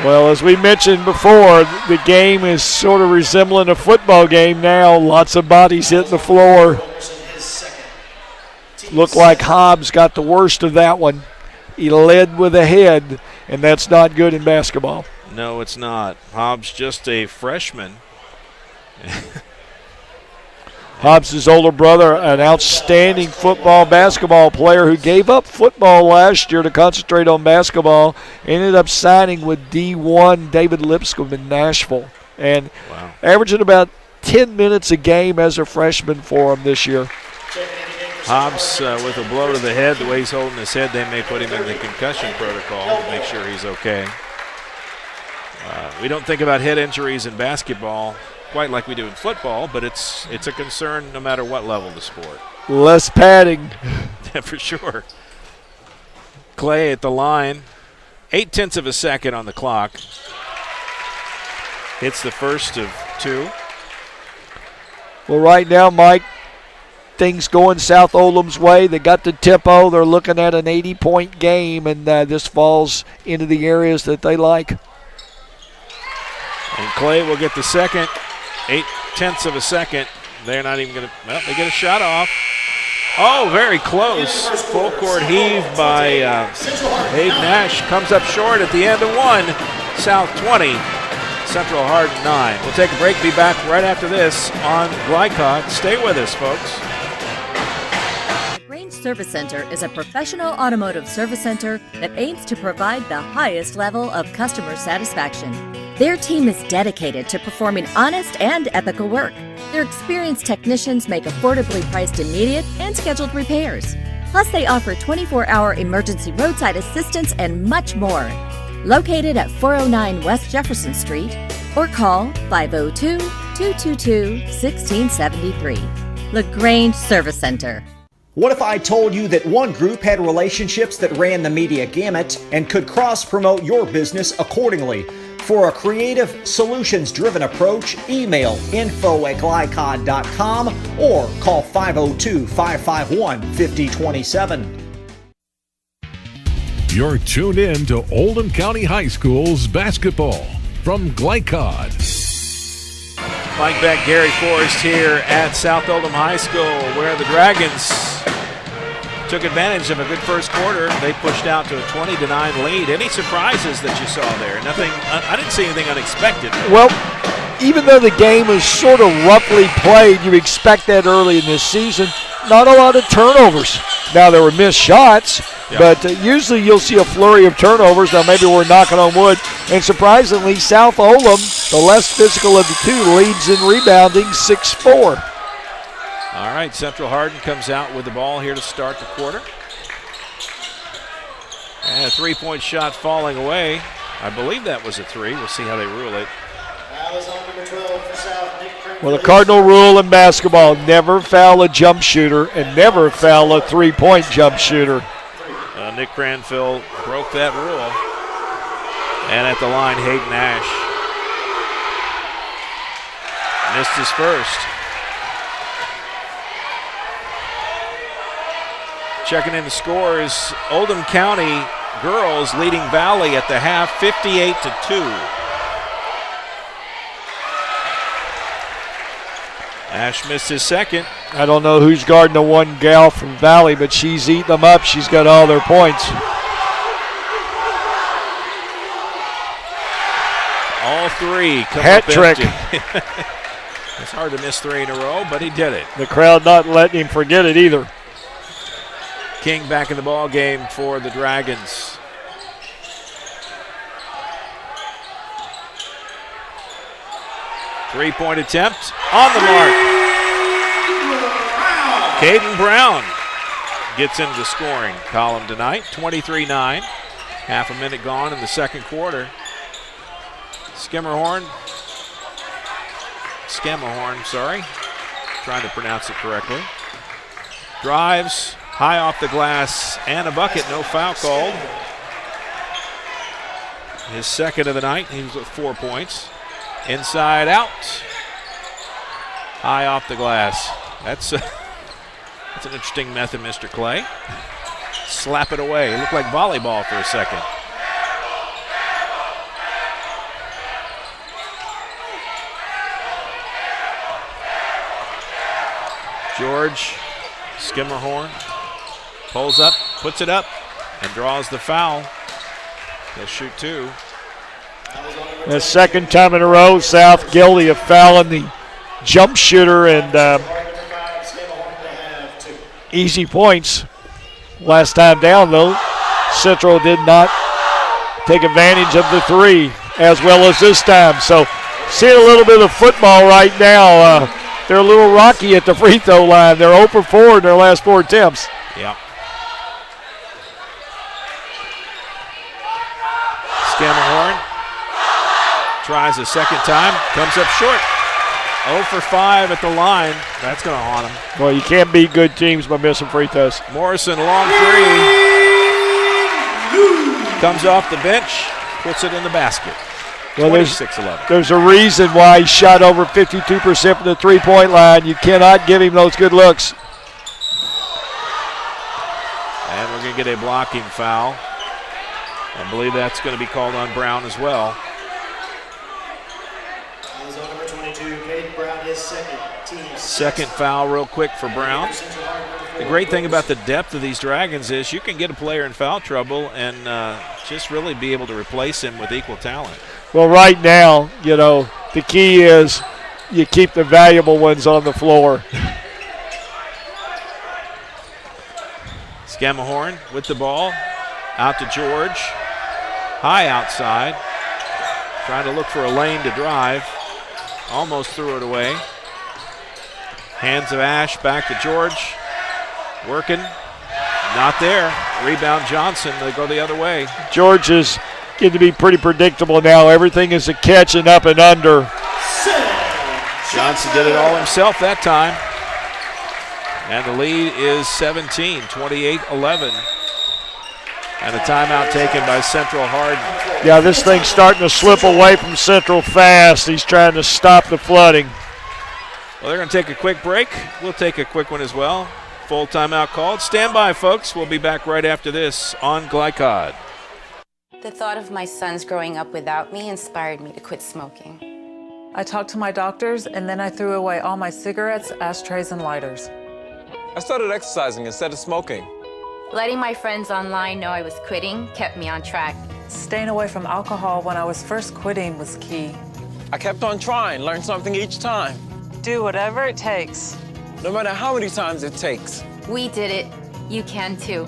Well, as we mentioned before, the game is sort of resembling a football game now. Lots of bodies hitting the floor. Looked like Hobbs got the worst of that one. He led with a head, and that's not good in basketball. No, it's not. Hobbs just a freshman. Hobbs' older brother, an outstanding basketball player who gave up football last year to concentrate on basketball, ended up signing with D1 David Lipscomb in Nashville, and averaging about 10 minutes a game as a freshman for him this year. Hobbs with a blow to the head, the way he's holding his head, they may put him in the concussion protocol to make sure he's okay. We don't think about head injuries in basketball quite like we do in football, but it's a concern no matter what level of the sport. Less padding. Yeah, for sure. Clay at the line. 0.8 of a second on the clock. Hits the first of 2. Well, right now, Mike, things going South Oldham's way. They got the tempo. They're looking at an 80-point game, and this falls into the areas that they like. And Clay will get the second. 0.8 of a second. They're not even going to, well, they get a shot off. Oh, very close. Full court heave by Hayden Nash. Comes up short at the end of 1. South 20, Central Hardin 9. We'll take a break, be back right after this on Glycod. Stay with us, folks. Range Service Center is a professional automotive service center that aims to provide the highest level of customer satisfaction. Their team is dedicated to performing honest and ethical work. Their experienced technicians make affordably priced immediate and scheduled repairs. Plus, they offer 24-hour emergency roadside assistance and much more. Located at 409 West Jefferson Street, or call 502-222-1673. LaGrange Service Center. What if I told you that one group had relationships that ran the media gamut and could cross-promote your business accordingly? For a creative, solutions-driven approach, email info@glycod.com or call 502-551-5027. You're tuned in to Oldham County High School's basketball from Glycod. Mike Beck, Gary Forrest here at South Oldham High School, where the Dragons took advantage of a good first quarter. They pushed out to a 20-9 lead. Any surprises that you saw there? Nothing. I didn't see anything unexpected. Well, even though the game was sort of roughly played, you expect that early in this season. Not a lot of turnovers. Now, there were missed shots, but usually you'll see a flurry of turnovers. Now, maybe we're knocking on wood. And surprisingly, South Oldham, the less physical of the two, leads in rebounding 6-4. All right, Central Hardin comes out with the ball here to start the quarter. And a three-point shot falling away. I believe that was a three. We'll see how they rule it. Well, the cardinal rule in basketball, never foul a jump shooter and never foul a three-point jump shooter. Nick Cranfield broke that rule. And at the line, Hayden Ash missed his first. Checking in the scores, Oldham County girls leading Valley at the half, 58-2. Ash missed his second. I don't know who's guarding the one gal from Valley, but she's eating them up. She's got all their points. All three come Hat up trick. empty. It's hard to miss three in a row, but he did it. The crowd not letting him forget it either. King back in the ball game for the Dragons. Three-point attempt on the mark. Caden Brown gets into the scoring column tonight. 23-9. Half a minute gone in the second quarter. Schermerhorn, trying to pronounce it correctly. Drives high off the glass and a bucket, no foul called. His second of the night, he was at 4 points. Inside out, high off the glass. That's an interesting method, Mr. Clay. Slap it away. It looked like volleyball for a second. George Schermerhorn pulls up, puts it up, and draws the foul. He'll shoot two. The second time in a row, South guilty of fouling the jump shooter and easy points. Last time down, though, Central did not take advantage of the three as well as this time. So seeing a little bit of football right now. They're a little rocky at the free throw line. They're 0 for 4 in their last 4 attempts. Yep. Schermerhorn tries a second time, comes up short. 0 for 5 at the line. That's going to haunt him. Well, you can't beat good teams by missing free throws. Morrison, long three. Comes off the bench, puts it in the basket. Well, 26-11. There's a reason why he shot over 52% from the three-point line. You cannot give him those good looks. And we're going to get a blocking foul. I believe that's going to be called on Brown as well. Number 22, Caden Brown, his second foul real quick for Brown. The great thing about the depth of these Dragons is you can get a player in foul trouble and just really be able to replace him with equal talent. Well, right now, the key is you keep the valuable ones on the floor. Schermerhorn with the ball. Out to George. High outside. Trying to look for a lane to drive. Almost threw it away. Hands of Ash back to George. Working. Not there. Rebound Johnson. They go the other way. George is getting to be pretty predictable now. Everything is a catch and up and under. Johnson did it all himself that time. And the lead is 17, 28-11. And a timeout taken by Central Hardin. Yeah, this thing's starting to slip away from Central fast. He's trying to stop the flooding. Well, they're going to take a quick break. We'll take a quick one as well. Full timeout called. Stand by, folks. We'll be back right after this on Glycod. The thought of my sons growing up without me inspired me to quit smoking. I talked to my doctors, and then I threw away all my cigarettes, ashtrays, and lighters. I started exercising instead of smoking. Letting my friends online know I was quitting kept me on track. Staying away from alcohol when I was first quitting was key. I kept on trying, learned something each time. Do whatever it takes. No matter how many times it takes. We did it. You can too.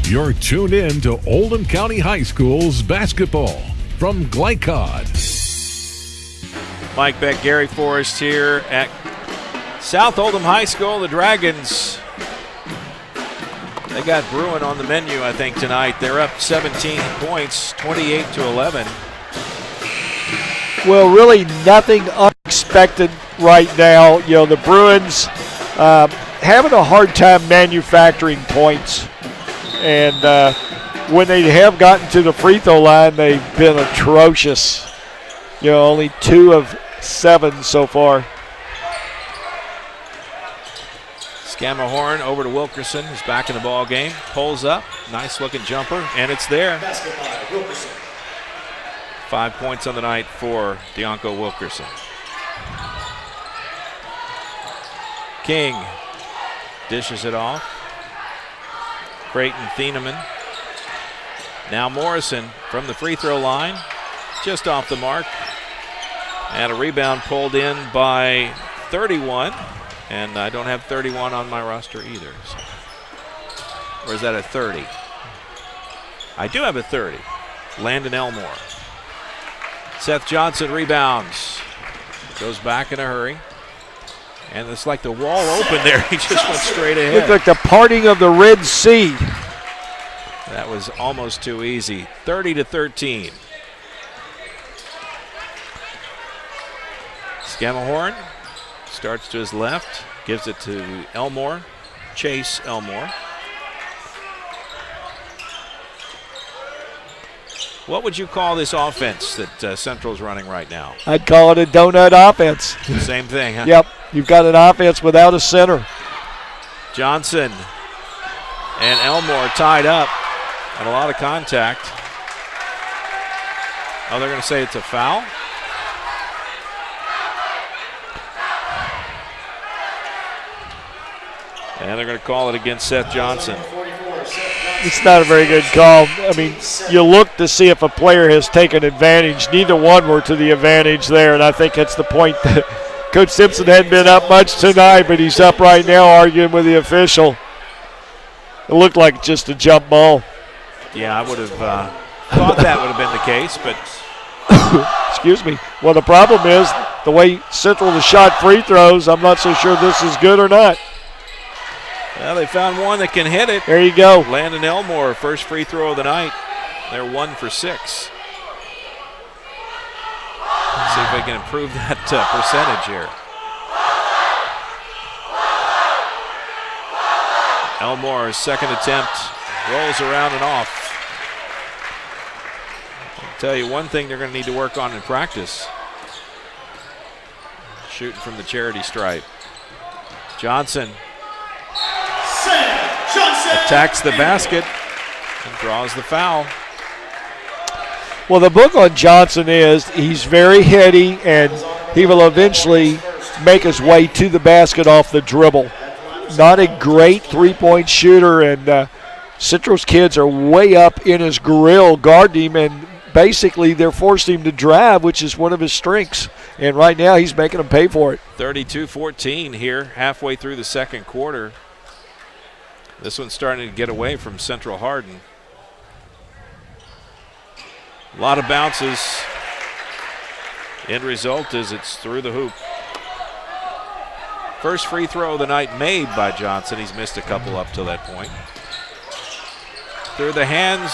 You're tuned in to Oldham County High School's basketball from Glycod. Mike Beck, Gary Forrest here at South Oldham High School. The Dragons, they got Bruin on the menu, I think, tonight. They're up 17 points, 28-11. Well, really nothing unexpected right now. You know, the Bruins having a hard time manufacturing points. And when they have gotten to the free throw line, they've been atrocious. You know, only 2 of 7 so far. Scammahorn over to Wilkerson, who's back in the ball game. Pulls up, nice looking jumper, and it's there. 5 points on the night for Deonko Wilkerson. King dishes it off. Creighton Thieneman. Now Morrison from the free throw line, just off the mark. And a rebound pulled in by 31. And I don't have 31 on my roster either. So. Or is that a 30? I do have a 30. Landon Elmore. Seth Johnson rebounds. Goes back in a hurry. And it's like the wall opened there. He just went straight ahead. Looked like the parting of the Red Sea. That was almost too easy. 30-13. Scammahorn starts to his left, gives it to Elmore, Chase Elmore. What would you call this offense that Central's running right now? I'd call it a donut offense. Same thing, huh? Yep, you've got an offense without a center. Johnson and Elmore tied up, and a lot of contact. Oh, they're going to say it's a foul? And they're going to call it against Seth Johnson. It's not a very good call. I mean, you look to see if a player has taken advantage. Neither one were to the advantage there, and I think that's the point that Coach Simpson hadn't been up much tonight, but he's up right now arguing with the official. It looked like just a jump ball. Yeah, I would have thought that would have been the case, but. Excuse me. Well, the problem is the way Central has shot free throws, I'm not so sure this is good or not. Well, they found one that can hit it. There you go. Landon Elmore, first free throw of the night. They're 1 for 6. Let's see if they can improve that percentage here. Elmore's second attempt rolls around and off. I'll tell you one thing they're going to need to work on in practice. Shooting from the charity stripe. Johnson attacks the basket and draws the foul. Well, the book on Johnson is he's very heady, and he will eventually make his way to the basket off the dribble. Not a great three-point shooter, and Central's kids are way up in his grill guarding him, and basically they're forcing him to drive, which is one of his strengths. And right now he's making them pay for it. 32-14 here, halfway through the second quarter. This one's starting to get away from Central Hardin. A lot of bounces. End result is it's through the hoop. First free throw of the night made by Johnson. He's missed a couple up till that point. Through the hands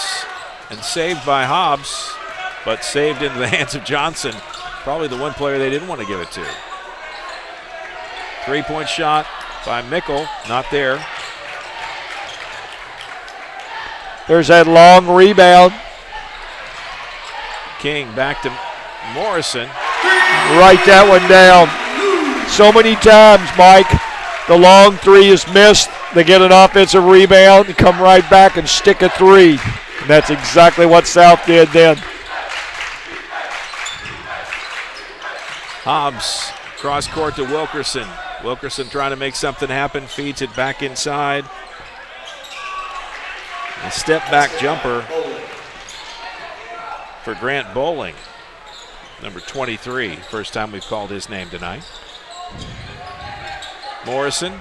and saved by Hobbs, but saved into the hands of Johnson. Probably the one player they didn't want to give it to. 3-point shot by Mickle, not there. There's that long rebound. King back to Morrison. Write that one down. So many times, Mike, the long three is missed. They get an offensive rebound and come right back and stick a three. And that's exactly what South did then. Hobbs, cross court to Wilkerson. Wilkerson trying to make something happen, feeds it back inside. A step back jumper for Grant Bowling, number 23. First time we've called his name tonight. Morrison,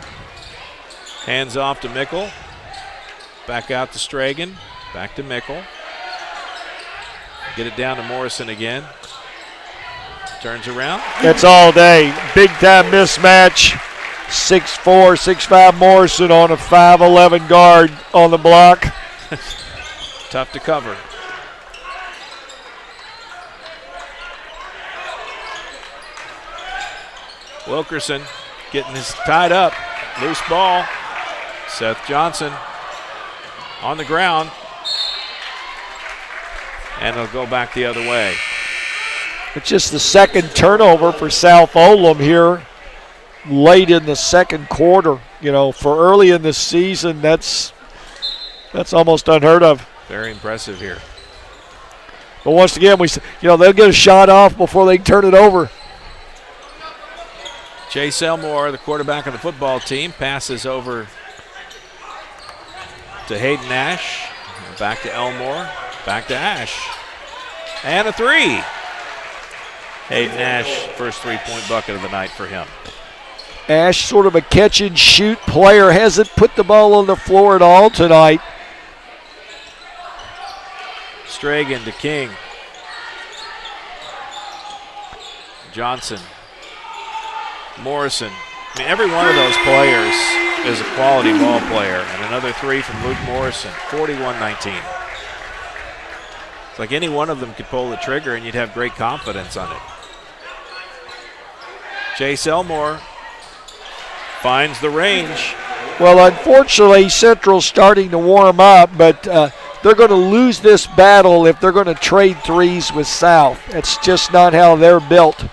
hands off to Mickle. Back out to Stragan, back to Mickle. Get it down to Morrison again. Turns around. That's all day. Big time mismatch. 6'4", 6'5" Morrison on a 5'11" guard on the block. Tough to cover. Wilkerson getting his tied up. Loose ball. Seth Johnson on the ground. And it'll go back the other way. It's just the second turnover for South Oldham here late in the second quarter. You know, for early in the season, that's almost unheard of. Very impressive here. But once again, they'll get a shot off before they can turn it over. Chase Elmore, the quarterback of the football team, passes over to Hayden Ash. Back to Elmore. Back to Ash. And a three. Hayden Ash, first three-point bucket of the night for him. Ash, sort of a catch-and-shoot player, hasn't put the ball on the floor at all tonight. Stragan to King. Johnson. Morrison. I mean, every one of those players is a quality ball player. And another three from Luke Morrison, 41-19. It's like any one of them could pull the trigger and you'd have great confidence on it. Chase Elmore finds the range. Well, unfortunately, Central's starting to warm up, but they're going to lose this battle if they're going to trade threes with South. That's just not how they're built.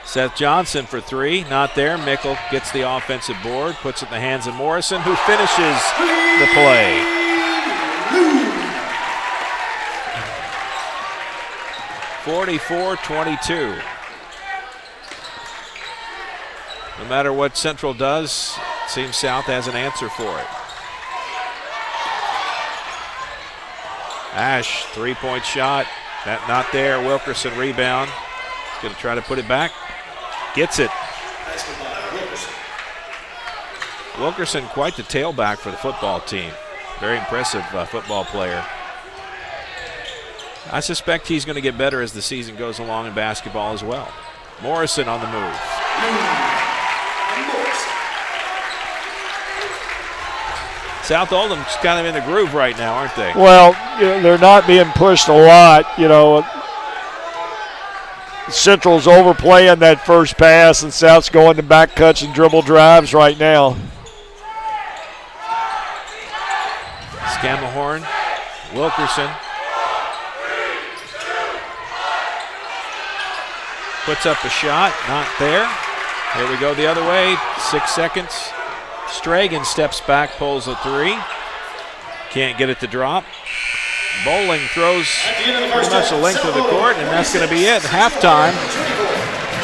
Seth Johnson for three, not there. Mickle gets the offensive board, puts it in the hands of Morrison, who finishes the play. 44-22. No matter what Central does, it seems South has an answer for it. Ash, three-point shot. That not there. Wilkerson rebound. He's going to try to put it back. Gets it. Wilkerson, quite the tailback for the football team. Very impressive football player. I suspect he's going to get better as the season goes along in basketball as well. Morrison on the move. South Oldham's kind of in the groove right now, aren't they? Well, they're not being pushed a lot. Central's overplaying that first pass, and South's going to back cuts and dribble drives right now. Scammahorn, Wilkerson. Puts up a shot, not there. Here we go the other way, 6 seconds. Stragan steps back, pulls a three. Can't get it to drop. Bowling throws pretty much the length of the court, and that's going to be it. Halftime.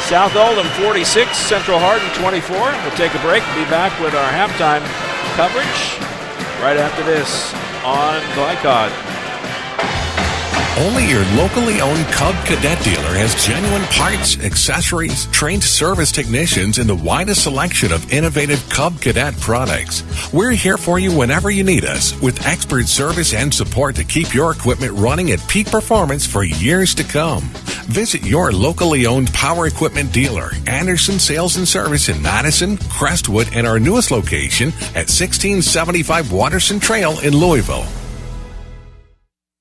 South Oldham 46, Central Hardin 24. We'll take a break and be back with our halftime coverage right after this on Glycod. Only your locally owned Cub Cadet dealer has genuine parts, accessories, trained service technicians, and the widest selection of innovative Cub Cadet products. We're here for you whenever you need us, with expert service and support to keep your equipment running at peak performance for years to come. Visit your locally owned power equipment dealer, Anderson Sales and Service in Madison, Crestwood, and our newest location at 1675 Watterson Trail in Louisville.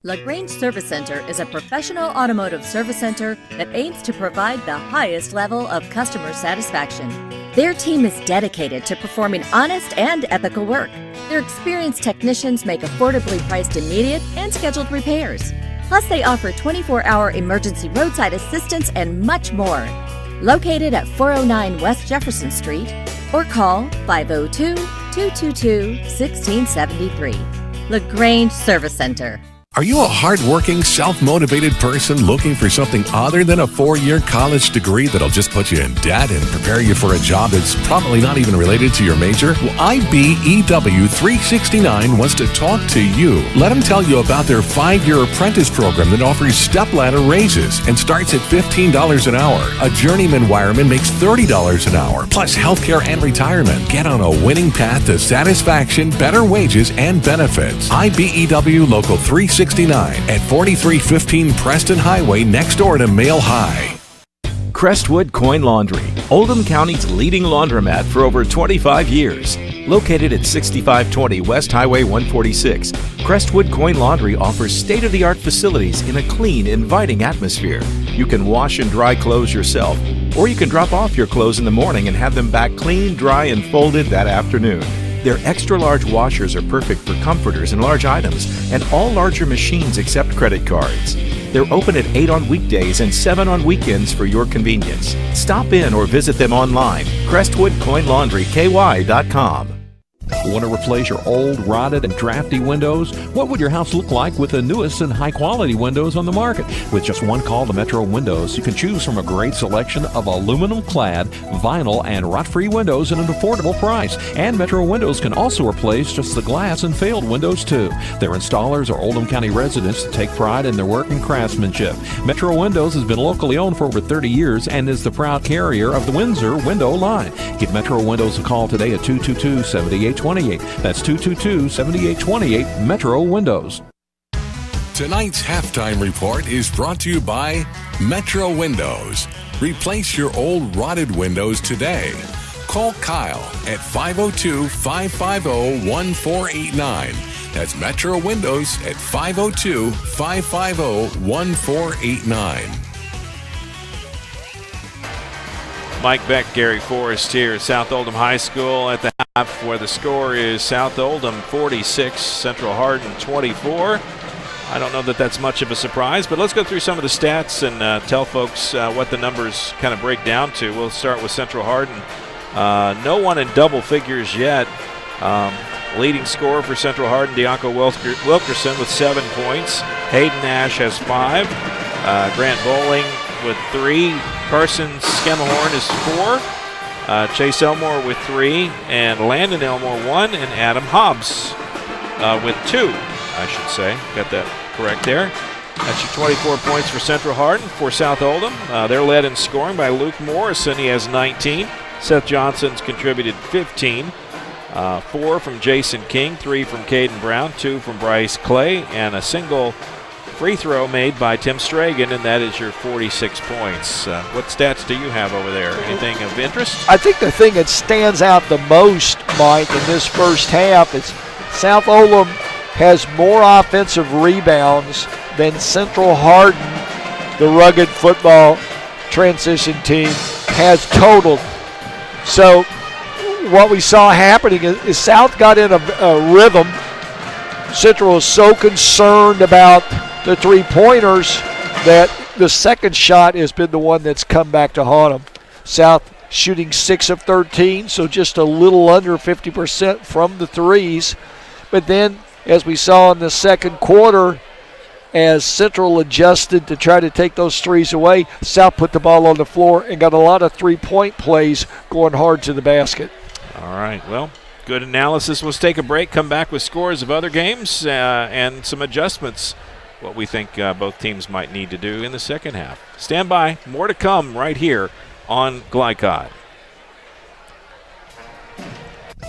LaGrange Service Center is a professional automotive service center that aims to provide the highest level of customer satisfaction. Their team is dedicated to performing honest and ethical work. Their experienced technicians make affordably priced immediate and scheduled repairs. Plus, they offer 24-hour emergency roadside assistance and much more. Located at 409 West Jefferson Street, or call 502-222-1673. LaGrange Service Center. Are you a hardworking, self-motivated person looking for something other than a 4-year college degree that'll just put you in debt and prepare you for a job that's probably not even related to your major? Well, IBEW 369 wants to talk to you. Let them tell you about their 5-year apprentice program that offers step-ladder raises and starts at $15 an hour. A journeyman wireman makes $30 an hour, plus healthcare and retirement. Get on a winning path to satisfaction, better wages, and benefits. IBEW Local 369. 69 at 4315 Preston Highway next door to Mail High. Crestwood Coin Laundry, Oldham County's leading laundromat for over 25 years. Located at 6520 West Highway 146, Crestwood Coin Laundry offers state-of-the-art facilities in a clean, inviting atmosphere. You can wash and dry clothes yourself, or you can drop off your clothes in the morning and have them back clean, dry, and folded that afternoon. Their extra-large washers are perfect for comforters and large items, and all larger machines accept credit cards. They're open at 8 on weekdays and 7 on weekends for your convenience. Stop in or visit them online, crestwoodcoinlaundryky.com. Want to replace your old, rotted, and drafty windows? What would your house look like with the newest and high-quality windows on the market? With just one call to Metro Windows, you can choose from a great selection of aluminum-clad, vinyl, and rot-free windows at an affordable price. And Metro Windows can also replace just the glass and failed windows, too. Their installers are Oldham County residents that take pride in their work and craftsmanship. Metro Windows has been locally owned for over 30 years and is the proud carrier of the Windsor window line. Give Metro Windows a call today at 222-7828. That's 222-7828 Metro Windows. Tonight's halftime report is brought to you by Metro Windows. Replace your old rotted windows today. Call Kyle at 502-550-1489. That's Metro Windows at 502-550-1489. Mike Beck, Gary Forrest here at South Oldham High School at the half, where the score is South Oldham 46, Central Hardin 24. I don't know that that's much of a surprise, but let's go through some of the stats and tell folks what the numbers kind of break down to. We'll start with Central Hardin. No one in double figures yet. Leading scorer for Central Hardin, Deonko Wilkerson with 7 points. Hayden Nash has 5. Grant Bowling with 3. Carson Skemahorn is 4. Chase Elmore with 3. And Landon Elmore 1. And Adam Hobbs with 2, I should say. Got that correct there. That's your 24 points for Central Hardin. For South Oldham, they're led in scoring by Luke Morrison. He has 19. Seth Johnson's contributed 15. 4 from Jason King, 3 from Caden Brown, 2 from Bryce Clay, and a single free throw made by Tim Stragan, and that is your 46 points. What stats do you have over there? Anything of interest? I think the thing that stands out the most, Mike, in this first half is South Oldham has more offensive rebounds than Central Hardin, the rugged football transition team, has totaled. So what we saw happening is South got in a rhythm. Central was so concerned about the three-pointers that the second shot has been the one that's come back to haunt them. South shooting 6 of 13, so just a little under 50% from the threes. But then, as we saw in the second quarter, as Central adjusted to try to take those threes away, South put the ball on the floor and got a lot of three-point plays going hard to the basket. All right, well, good analysis. Let's take a break, come back with scores of other games and some adjustments, what we think both teams might need to do in the second half. Stand by. More to come right here on Glycod.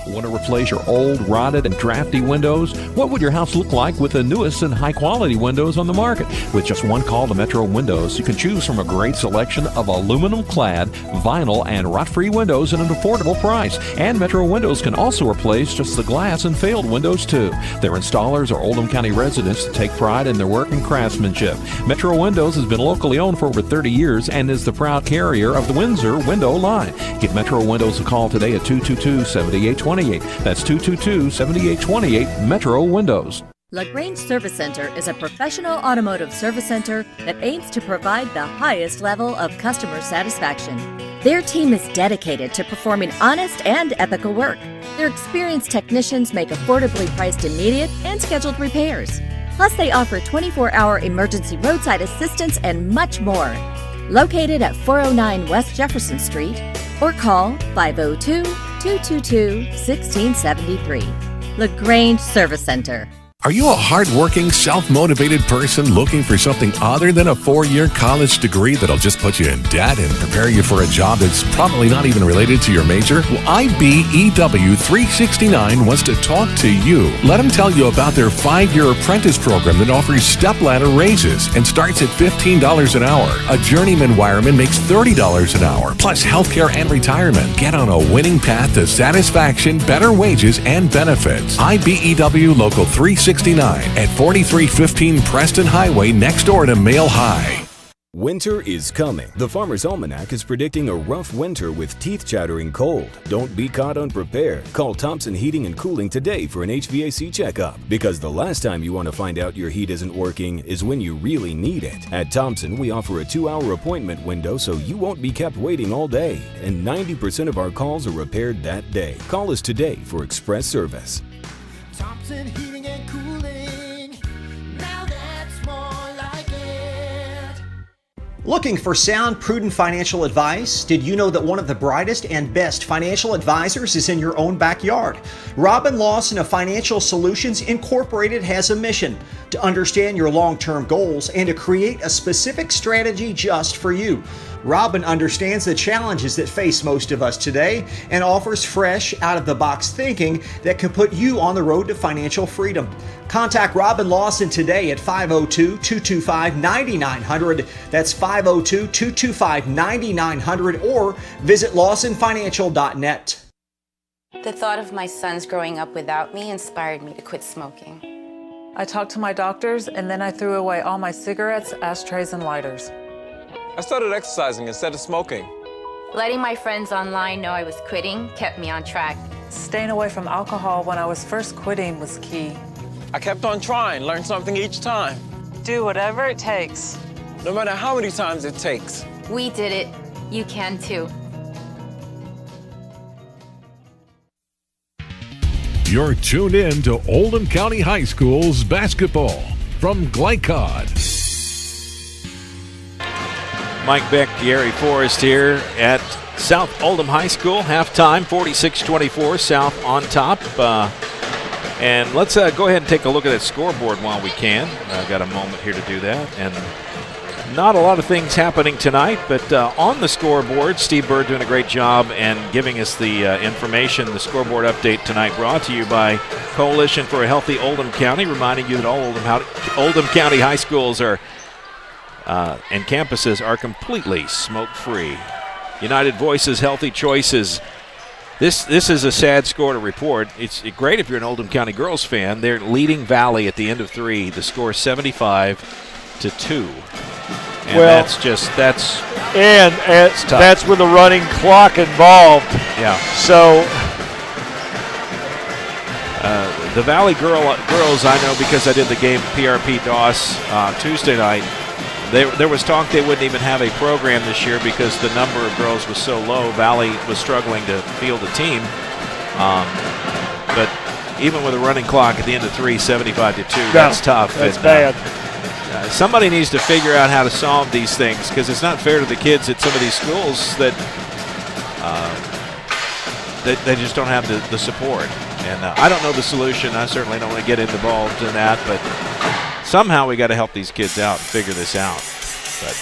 Want to replace your old, rotted, and drafty windows? What would your house look like with the newest and high-quality windows on the market? With just one call to Metro Windows, you can choose from a great selection of aluminum-clad, vinyl, and rot-free windows at an affordable price. And Metro Windows can also replace just the glass and failed windows, too. Their installers are Oldham County residents that take pride in their work and craftsmanship. Metro Windows has been locally owned for over 30 years and is the proud carrier of the Windsor window line. Give Metro Windows a call today at 222-7828. That's 222-7828 Metro Windows. LaGrange Service Center is a professional automotive service center that aims to provide the highest level of customer satisfaction. Their team is dedicated to performing honest and ethical work. Their experienced technicians make affordably priced immediate and scheduled repairs. Plus, they offer 24-hour emergency roadside assistance and much more. Located at 409 West Jefferson Street, or call 502-222-1673. LaGrange Service Center. Are you a hardworking, self-motivated person looking for something other than a 4-year college degree that'll just put you in debt and prepare you for a job that's probably not even related to your major? Well, IBEW 369 wants to talk to you. Let them tell you about their 5-year apprentice program that offers step-ladder raises and starts at $15 an hour. A journeyman wireman makes $30 an hour, plus healthcare and retirement. Get on a winning path to satisfaction, better wages, and benefits. IBEW Local 369 at 4315 Preston Highway next door to Mail High. Winter is coming. The Farmer's Almanac is predicting a rough winter with teeth-chattering cold. Don't be caught unprepared. Call Thompson Heating and Cooling today for an HVAC checkup, because the last time you want to find out your heat isn't working is when you really need it. At Thompson, we offer a 2-hour appointment window so you won't be kept waiting all day, and 90% of our calls are repaired that day. Call us today for express service. Thompson Heating and Cooling. Now that's more like it. Looking for sound, prudent financial advice? Did you know that one of the brightest and best financial advisors is in your own backyard? Robin Lawson of Financial Solutions Incorporated has a mission to understand your long-term goals and to create a specific strategy just for you. Robin understands the challenges that face most of us today and offers fresh, out-of-the-box thinking that can put you on the road to financial freedom. Contact Robin Lawson today at 502-225-9900. That's 502-225-9900, or visit lawsonfinancial.net. The thought of my sons growing up without me inspired me to quit smoking. I talked to my doctors, and then I threw away all my cigarettes, ashtrays, and lighters. I started exercising instead of smoking. Letting my friends online know I was quitting kept me on track. Staying away from alcohol when I was first quitting was key. I kept on trying, learned something each time. Do whatever it takes. No matter how many times it takes. We did it. You can too. You're tuned in to Oldham County High School's basketball from Glycod. Mike Beck, Gary Forrest here at South Oldham High School. Halftime, 46-24, South on top. And let's go ahead and take a look at that scoreboard while we can. I've got a moment here to do that. And not a lot of things happening tonight, but on the scoreboard, Steve Bird doing a great job and giving us the information. The scoreboard update tonight brought to you by Coalition for a Healthy Oldham County, reminding you that all Oldham County high schools are and campuses are completely smoke-free. United Voices, Healthy Choices. This is a sad score to report. It's great if you're an Oldham County girls fan. They're leading Valley at the end of 3. The score 75-2. And that's with a running clock involved. Yeah. So the Valley girls, I know because I did the game PRP DOS Tuesday night. There was talk they wouldn't even have a program this year because the number of girls was so low. Valley was struggling to field a team. But even with a running clock at the end of 3, 75-2, that's tough. That's bad. Somebody needs to figure out how to solve these things, because it's not fair to the kids at some of these schools that they just don't have the support. And I don't know the solution. I certainly don't want to get involved in that, but somehow we got to help these kids out and figure this out. But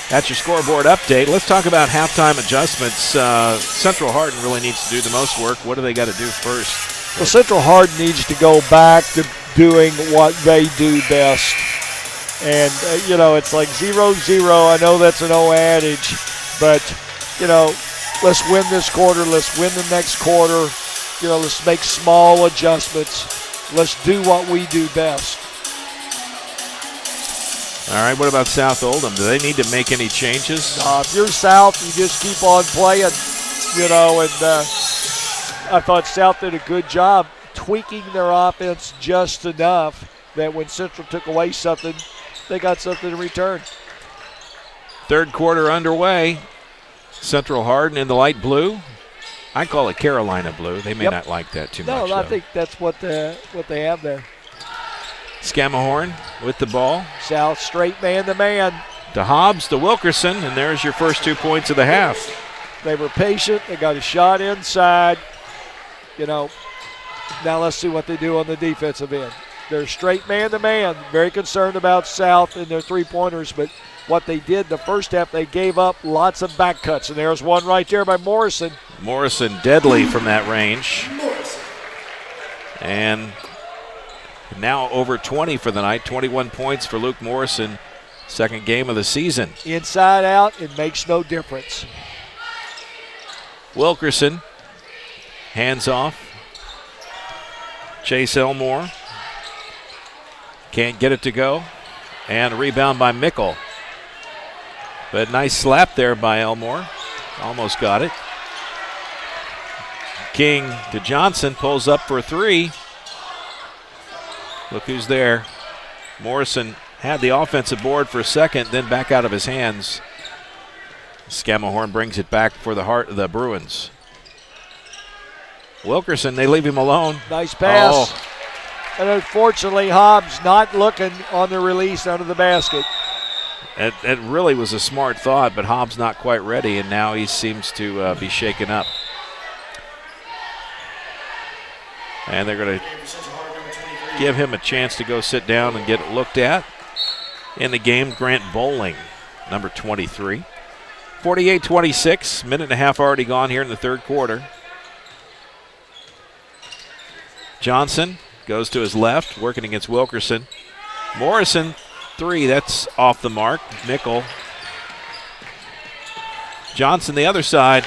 that's your scoreboard update. Let's talk about halftime adjustments. Central Hardin really needs to do the most work. What do they got to do first? Well, Central Hardin needs to go back to doing what they do best. And, it's like 0-0. I know that's an old adage, but, let's win this quarter. Let's win the next quarter. Let's make small adjustments. Let's do what we do best. All right, what about South Oldham? Do they need to make any changes? If you're South, you just keep on playing, and I thought South did a good job tweaking their offense just enough that when Central took away something, they got something in return. Third quarter underway. Central Hardin in the light blue. I call it Carolina blue. They may not like that too much. No, I think that's what they have there. Scammahorn with the ball. South straight man-to-man. To Hobbs, to Wilkerson, and there's your first 2 points of the half. They were patient. They got a shot inside. Now let's see what they do on the defensive end. They're straight man-to-man. Very concerned about South and their three-pointers, but what they did the first half, they gave up lots of back cuts. And there's one right there by Morrison. Morrison deadly from that range. And now over 20 for the night, 21 points for Luke Morrison, second game of the season. Inside out, it makes no difference. Wilkerson, hands off. Chase Elmore can't get it to go. And a rebound by Mickle. But nice slap there by Elmore. Almost got it. King to Johnson, pulls up for a three. Look who's there. Morrison had the offensive board for a second, then back out of his hands. Scammahorn brings it back for the Bruins. Wilkerson, they leave him alone. Nice pass. Oh. And unfortunately, Hobbs not looking on the release under the basket. It really was a smart thought, but Hobbs not quite ready, and now he seems to be shaken up. And they're going to give him a chance to go sit down and get looked at. In the game, Grant Bowling, number 23. 48-26, minute and a half already gone here in the third quarter. Johnson goes to his left, working against Wilkerson. Morrison, three, that's off the mark. Mickle. Johnson, the other side.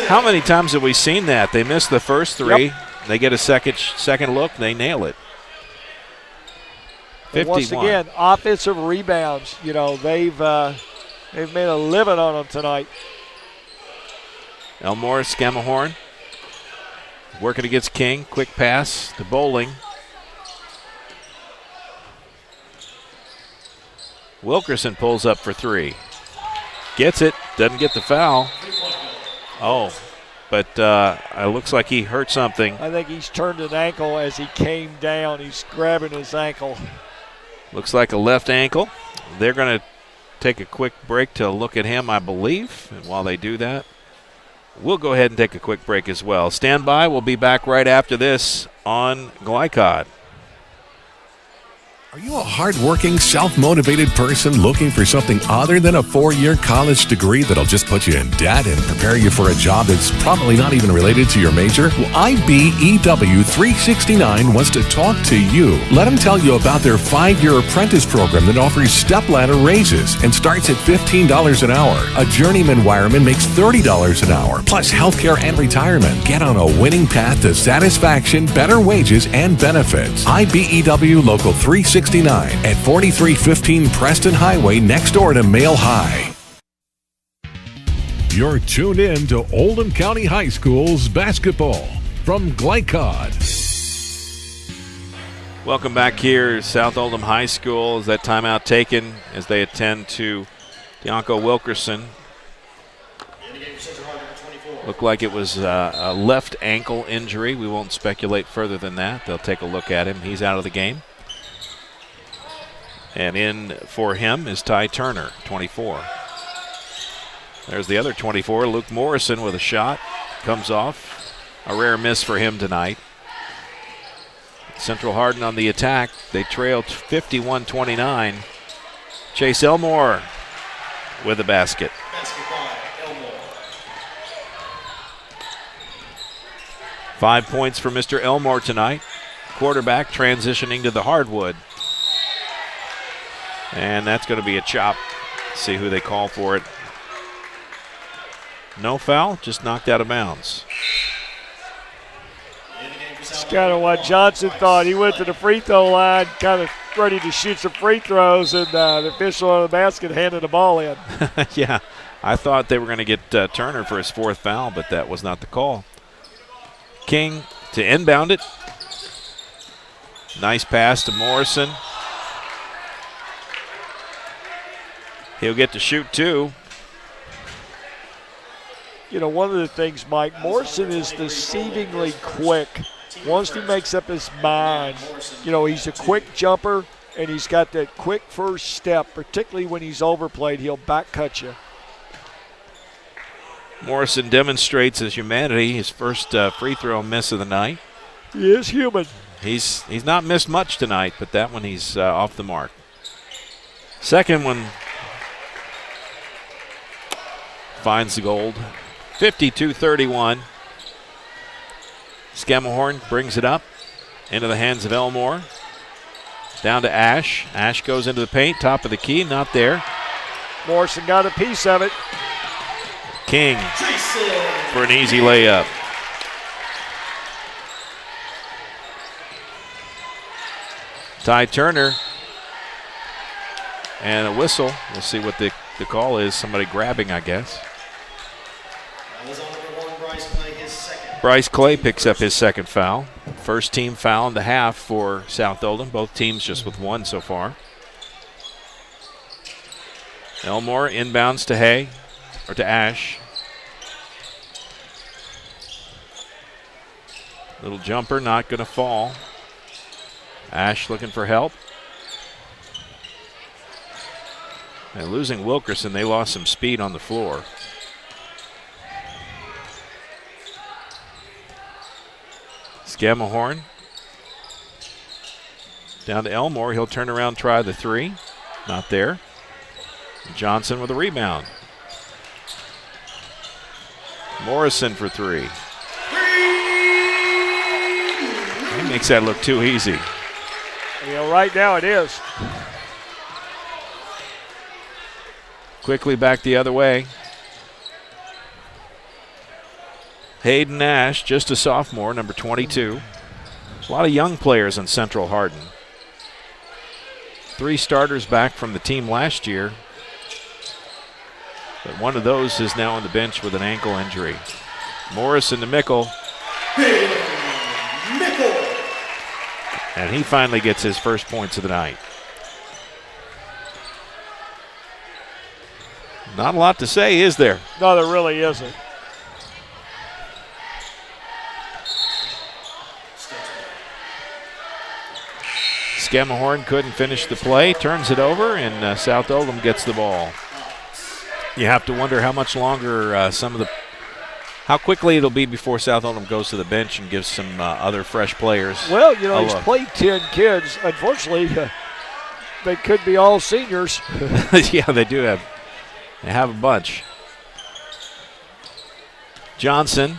How many times have we seen that? They miss the first three. Yep. They get a second look. They nail it. 51. Once again, offensive rebounds. You know, they've made a living on them tonight. Elmore, Scammahorn. Working against King. Quick pass to Bowling. Wilkerson pulls up for three. Gets it. Doesn't get the foul. Oh, but it looks like he hurt something. I think he's turned an ankle as he came down. He's grabbing his ankle. Looks like a left ankle. They're going to take a quick break to look at him, I believe. And while they do that, we'll go ahead and take a quick break as well. Stand by. We'll be back right after this on Glycod. Are you a hardworking, self-motivated person looking for something other than a 4-year college degree that'll just put you in debt and prepare you for a job that's probably not even related to your major? Well, IBEW 369 wants to talk to you. Let them tell you about their 5-year apprentice program that offers step-ladder raises and starts at $15 an hour. A journeyman wireman makes $30 an hour, plus healthcare and retirement. Get on a winning path to satisfaction, better wages, and benefits. IBEW Local 369 at 4315 Preston Highway next door to Mail High. You're tuned in to Oldham County High School's basketball from Glycod. Welcome back here, South Oldham High School. Is that timeout taken as they attend to Deonko Wilkerson? Looked like it was a left ankle injury. We won't speculate further than that. They'll take a look at him. He's out of the game. And in for him is Ty Turner, 24. There's the other 24, Luke Morrison with a shot. Comes off. A rare miss for him tonight. Central Hardin on the attack. They trailed 51-29. Chase Elmore with the basket. Basketball, Elmore. 5 points for Mr. Elmore tonight. Quarterback transitioning to the hardwood. And that's going to be a chop. See who they call for it. No foul, just knocked out of bounds. It's kind of what Johnson thought. He went to the free throw line, kind of ready to shoot some free throws, and the official on the basket handed the ball in. Yeah, I thought they were going to get Turner for his fourth foul, but that was not the call. King to inbound it. Nice pass to Morrison. He'll get to shoot two. You know, one of the things, Mike, Morrison is deceivingly quick. Once he makes up his mind, you know, he's a quick jumper, and he's got that quick first step, particularly when he's overplayed. He'll back cut you. Morrison demonstrates his humanity, his first free throw miss of the night. He is human. He's not missed much tonight, but that one he's off the mark. Second one finds the gold. 52-31. Scammahorn brings it up into the hands of Elmore. Down to Ash. Ash goes into the paint, top of the key, not there. Morrison got a piece of it. King for an easy layup. Ty Turner and a whistle. We'll see what the call is. Somebody grabbing, I guess. Bryce Clay picks up his second foul. First team foul in the half for South Oldham. Both teams just with one so far. Elmore inbounds to Hay, or to Ash. Little jumper, not going to fall. Ash looking for help. And losing Wilkerson, they lost some speed on the floor. Scammahorn. Down to Elmore. He'll turn around, try the three. Not there. Johnson with a rebound. Morrison for three. He makes that look too easy. You know, right now it is. Quickly back the other way. Hayden Nash, just a sophomore, number 22. A lot of young players on Central Hardin. 3 starters back from the team last year. But one of those is now on the bench with an ankle injury. Morrison to Mickle. And he finally gets his first points of the night. Not a lot to say, is there? No, there really isn't. Scammahorn couldn't finish the play, turns it over, and South Oldham gets the ball. You have to wonder how much longer how quickly it'll be before South Oldham goes to the bench and gives some other fresh players. Well, you know, he's played 10 kids. Unfortunately, they could be all seniors. Yeah, they do have. They have a bunch. Johnson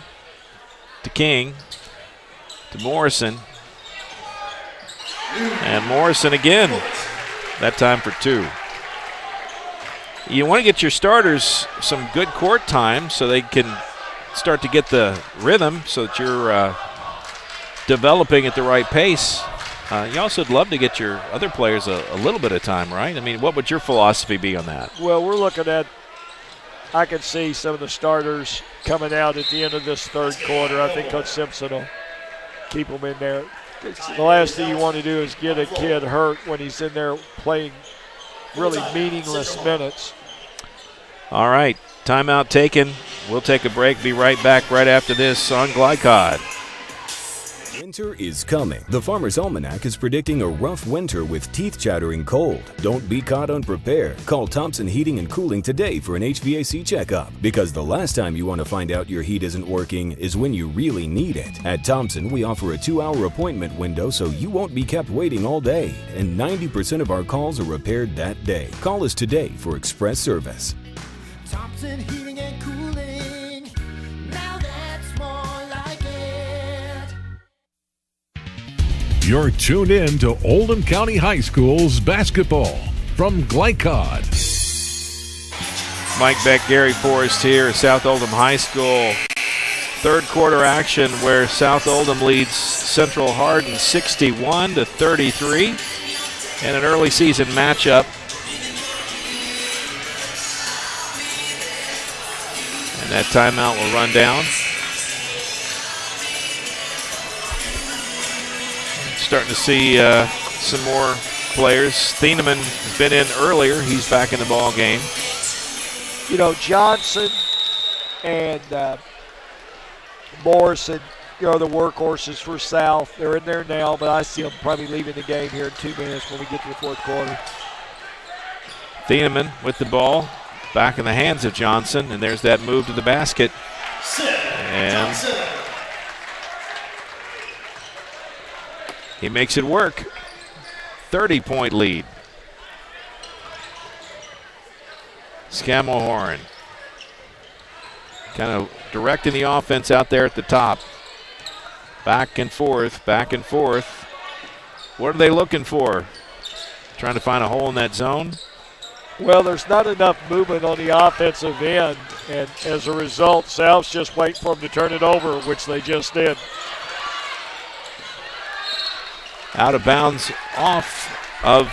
to King to Morrison. And Morrison again, that time for 2. You want to get your starters some good court time so they can start to get the rhythm so that you're developing at the right pace. You also would love to get your other players a little bit of time, right? I mean, what would your philosophy be on that? Well, we're looking at, I can see some of the starters coming out at the end of this third quarter. I think Coach Simpson will keep them in there. The last thing you want to do is get a kid hurt when he's in there playing really meaningless minutes. All right, timeout taken. We'll take a break, be right back right after this on Glycod. Winter is coming. The Farmer's Almanac is predicting a rough winter with teeth-chattering cold. Don't be caught unprepared. Call Thompson Heating and Cooling today for an HVAC checkup, because the last time you want to find out your heat isn't working is when you really need it. At Thompson, we offer a 2-hour appointment window so you won't be kept waiting all day, and 90% of our calls are repaired that day. Call us today for express service. Thompson Heating and Cooling. Now that's more like it. You're tuned in to Oldham County High School's basketball from Glycod. Mike Beck, Gary Forrest here at South Oldham High School. Third quarter action where South Oldham leads Central Hardin 61-33 in an early season matchup. And that timeout will run down. Starting to see some more players. Thieneman has been in earlier. He's back in the ball game. You know, Johnson and Morrison, you know, the workhorses for South. They're in there now, but I see them probably leaving the game here in 2 minutes when we get to the fourth quarter. Thieneman with the ball. Back in the hands of Johnson, and there's that move to the basket. And He makes it work. 30-point lead. Scammellhorn kind of directing the offense out there at the top. Back and forth, back and forth. What are they looking for? Trying to find a hole in that zone? Well, there's not enough movement on the offensive end, and as a result, South's just waiting for them to turn it over, which they just did. Out of bounds off of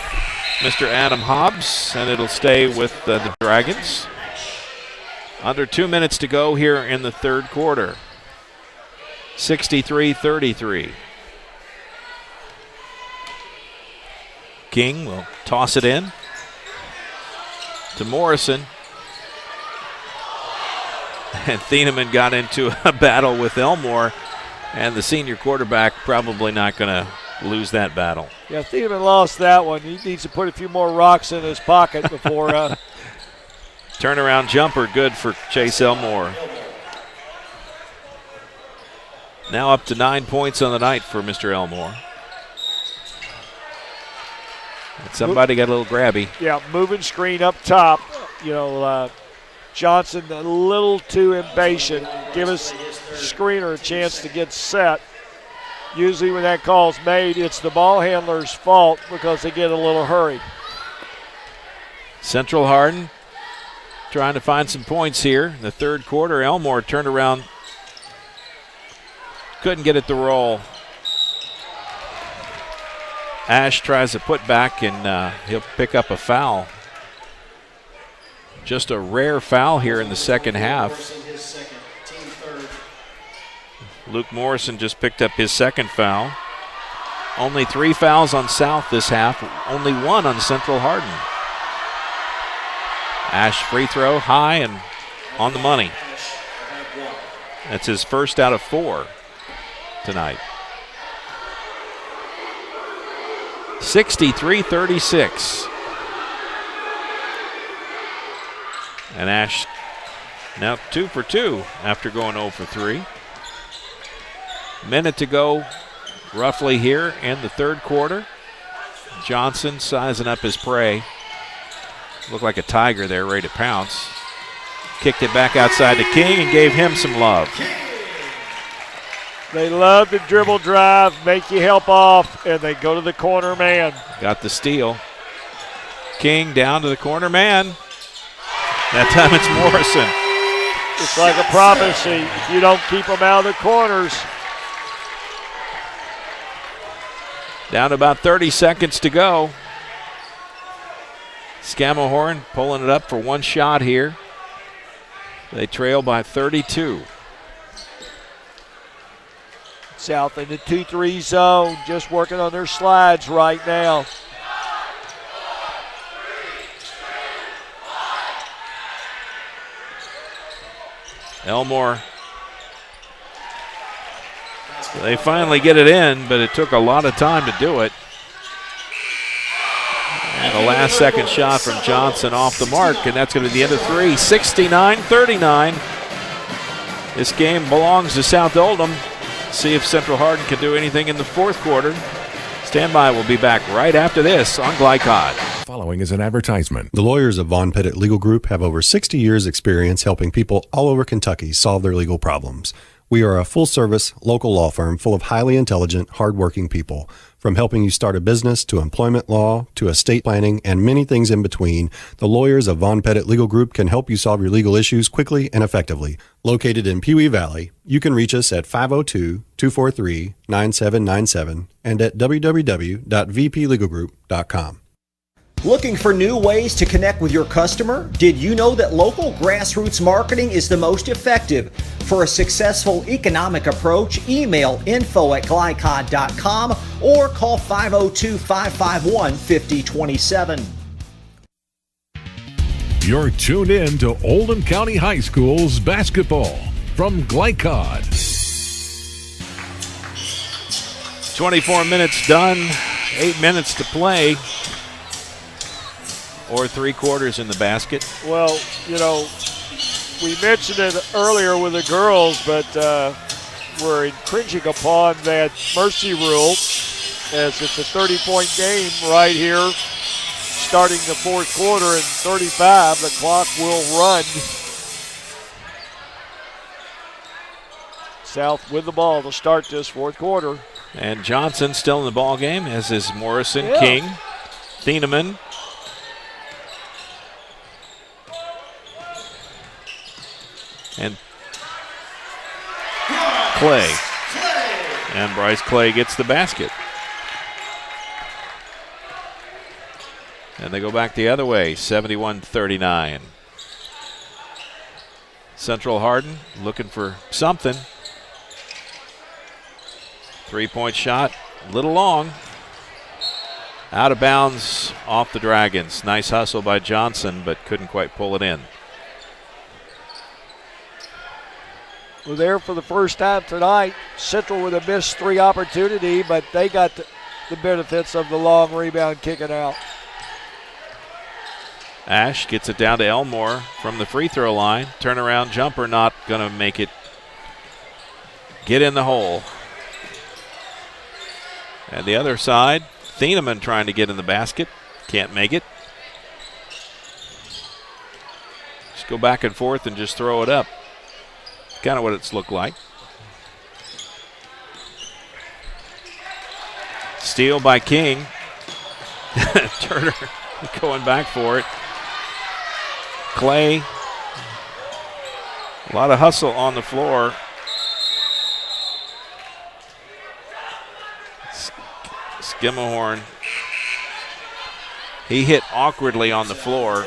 Mr. Adam Hobbs, and it'll stay with the Dragons. Under 2 minutes to go here in the third quarter. 63-33. King will toss it in to Morrison. And Thieneman got into a battle with Elmore, and the senior quarterback probably not going to lose that battle. Yeah, Thieneman lost that one. He needs to put a few more rocks in his pocket before. Turnaround jumper, good for Chase Elmore. Now up to 9 points on the night for Mr. Elmore. And somebody got a little grabby. Yeah, moving screen up top. Johnson a little too impatient. Give his screener a chance to get set. Usually when that call's made, it's the ball handler's fault because they get a little hurried. Central Hardin trying to find some points here in the third quarter. Elmore turned around. Couldn't get it to roll. Ash tries to put back, and he'll pick up a foul. Just a rare foul here in the second half. Luke Morrison just picked up his second foul. Only 3 fouls on South this half, only 1 on Central Hardin. Ash free throw, high and on the money. That's his first out of 4 tonight. 63-36. And Ash now 2 for 2 after going 0 for 3. Minute to go roughly here in the third quarter. Johnson sizing up his prey. Looked like a tiger there, ready to pounce. Kicked it back outside to King and gave him some love. They love the dribble drive, make you help off, and they go to the corner man. Got the steal. King down to the corner man. That time it's Morrison. It's like a prophecy. If you don't keep them out of the corners. Down to about 30 seconds to go. Scammellhorn pulling it up for one shot here. They trail by 32. South in the 2-3 zone, just working on their slides right now. Elmore. They finally get it in, but it took a lot of time to do it. And the last second shot from Johnson off the mark, and that's going to be the end of 3. 69-39. This game belongs to South Oldham. See if Central Hardin can do anything in the fourth quarter. Stand by. We'll be back right after this on Glycod. Following is an advertisement. The lawyers of Von Pettit Legal Group have over 60 years' experience helping people all over Kentucky solve their legal problems. We are a full-service, local law firm full of highly intelligent, hardworking people. From helping you start a business to employment law to estate planning and many things in between, the lawyers of Von Pettit Legal Group can help you solve your legal issues quickly and effectively. Located in Pewee Valley, you can reach us at 502-243-9797 and at www.vplegalgroup.com. Looking for new ways to connect with your customer? Did you know that local grassroots marketing is the most effective? For a successful economic approach, email info@glycod.com or call 502-551-5027. You're tuned in to Oldham County High School's basketball from Glycod. 24 minutes done, 8 minutes to play. Or 3 quarters in the basket. Well, we mentioned it earlier with the girls, but we're infringing upon that mercy rule. as it's a 30-point game right here. Starting the fourth quarter in 35, the clock will run. South with the ball to start this fourth quarter. And Johnson still in the ball game, as is Morrison, Yeah. King, Thieneman. And Clay. And Bryce Clay gets the basket. And they go back the other way, 71-39. Central Hardin looking for something. Three-point shot, a little long. Out of bounds off the Dragons. Nice hustle by Johnson, but couldn't quite pull it in. We're there for the first time tonight. Central with a missed three opportunity, but they got the benefits of the long rebound kicking out. Ash gets it down to Elmore from the free throw line. Turnaround jumper not going to make it. Get in the hole. And the other side, Thieneman trying to get in the basket. Can't make it. Just go back and forth and just throw it up. Kind of what it's looked like. Steal by King. Turner going back for it. Clay. A lot of hustle on the floor. Skimmerhorn. He hit awkwardly on the floor.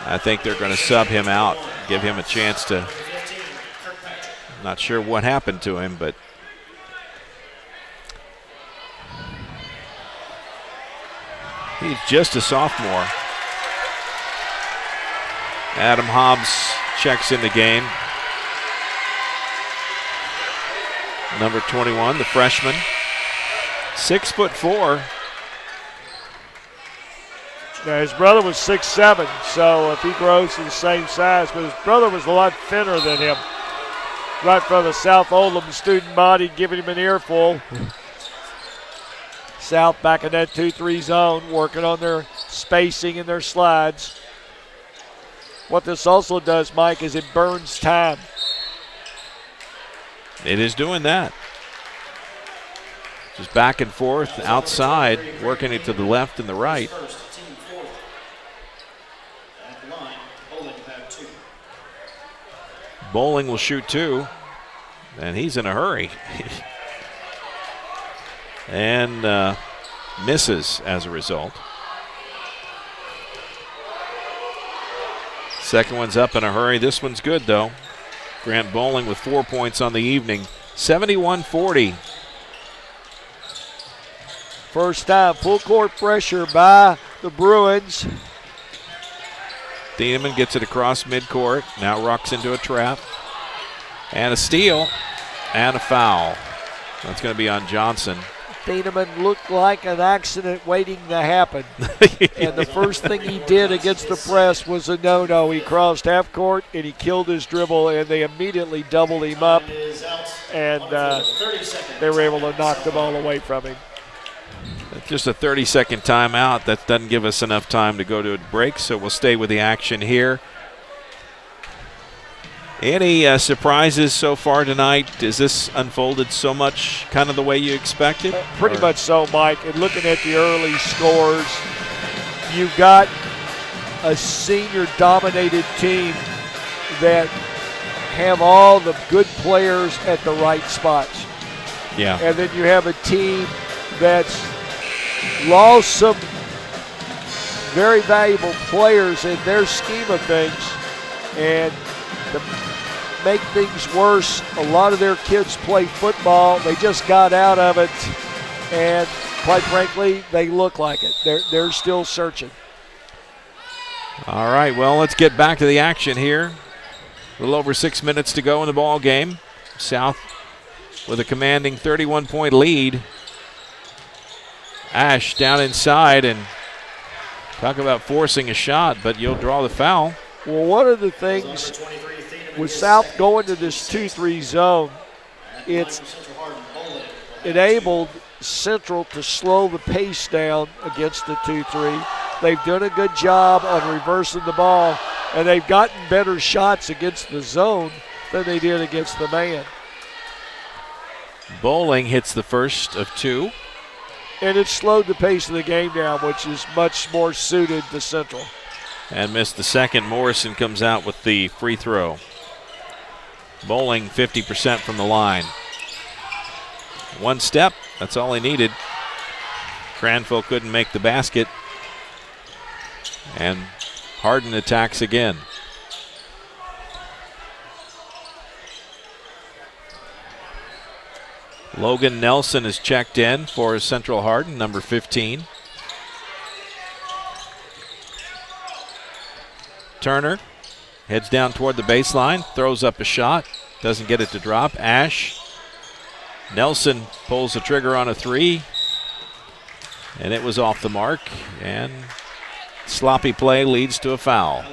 I think they're going to sub him out, give him a chance to. Not sure what happened to him, but he's just a sophomore. Adam Hobbs checks in the game. Number 21, the freshman. 6'4". Now, his brother was 6'7", so if he grows to the same size, but his brother was a lot thinner than him. Right from the South Oldham student body, giving him an earful. South back in that 2-3 zone, working on their spacing and their slides. What this also does, Mike, is it burns time. It is doing that. Just back and forth, outside, working it to the left and the right. Bowling will shoot two, and he's in a hurry. And misses as a result. Second one's up in a hurry. This one's good, though. Grant Bowling with 4 points on the evening. 71-40. First time full court pressure by the Bruins. Thieneman gets it across midcourt. Now rocks into a trap. And a steal. And a foul. That's going to be on Johnson. Thieneman looked like an accident waiting to happen. And the first thing he did against the press was a no-no. He crossed half court and he killed his dribble, and they immediately doubled him up. And they were able to knock the ball away from him. Just a 30-second timeout. That doesn't give us enough time to go to a break, so we'll stay with the action here. Any surprises so far tonight? Is this unfolded so much kind of the way you expected? Pretty much so, Mike. And looking at the early scores, you've got a senior-dominated team that have all the good players at the right spots. Yeah. And then you have a team that's lost some very valuable players in their scheme of things. And to make things worse, a lot of their kids play football. They just got out of it, and quite frankly, they look like it. They're still searching. All right, well, let's get back to the action here. A little over 6 minutes to go in the ball game. South with a commanding 31-point lead. Ash down inside, and talk about forcing a shot, but you'll draw the foul. Well, one of the things with South going to this 2-3 zone, it's enabled Central to slow the pace down against the 2-3. They've done a good job on reversing the ball, and they've gotten better shots against the zone than they did against the man. Bowling hits the first of 2. And it slowed the pace of the game down, which is much more suited to Central. And missed the second. Morrison comes out with the free throw. Bowling 50% from the line. One step, that's all he needed. Cranfield couldn't make the basket. And Hardin attacks again. Logan Nelson is checked in for Central Hardin, number 15. Turner heads down toward the baseline, throws up a shot, doesn't get it to drop. Ash. Nelson pulls the trigger on a 3, and it was off the mark, and sloppy play leads to a foul.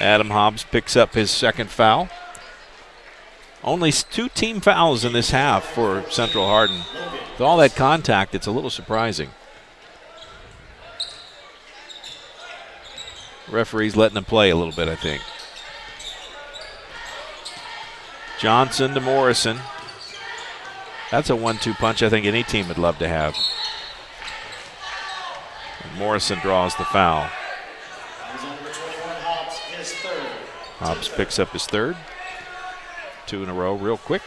Adam Hobbs picks up his second foul. Only 2 team fouls in this half for Central Hardin. With all that contact, it's a little surprising. Referee's letting them play a little bit, I think. Johnson to Morrison. That's a 1-2 punch I think any team would love to have. And Morrison draws the foul. Hobbs picks up his third. 2 in a row real quick.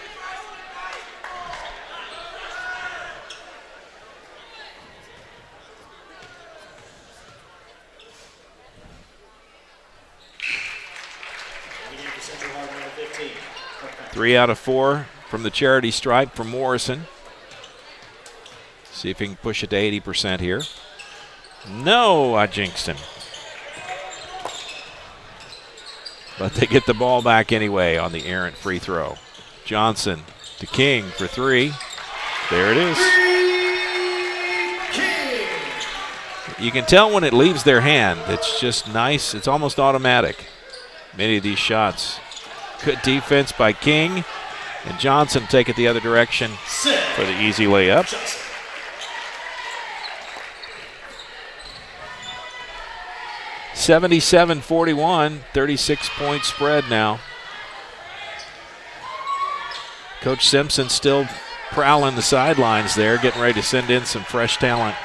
Three out of 4 from the charity stripe for Morrison. See if he can push it to 80% here. No, I jinxed him. But they get the ball back anyway on the errant free throw. Johnson to King for 3. There it is. You can tell when it leaves their hand. It's just nice. It's almost automatic. Many of these shots. Good defense by King. And Johnson take it the other direction for the easy layup. (77-41), 36-point spread now. Coach Simpson still prowling the sidelines there, getting ready to send in some fresh talent.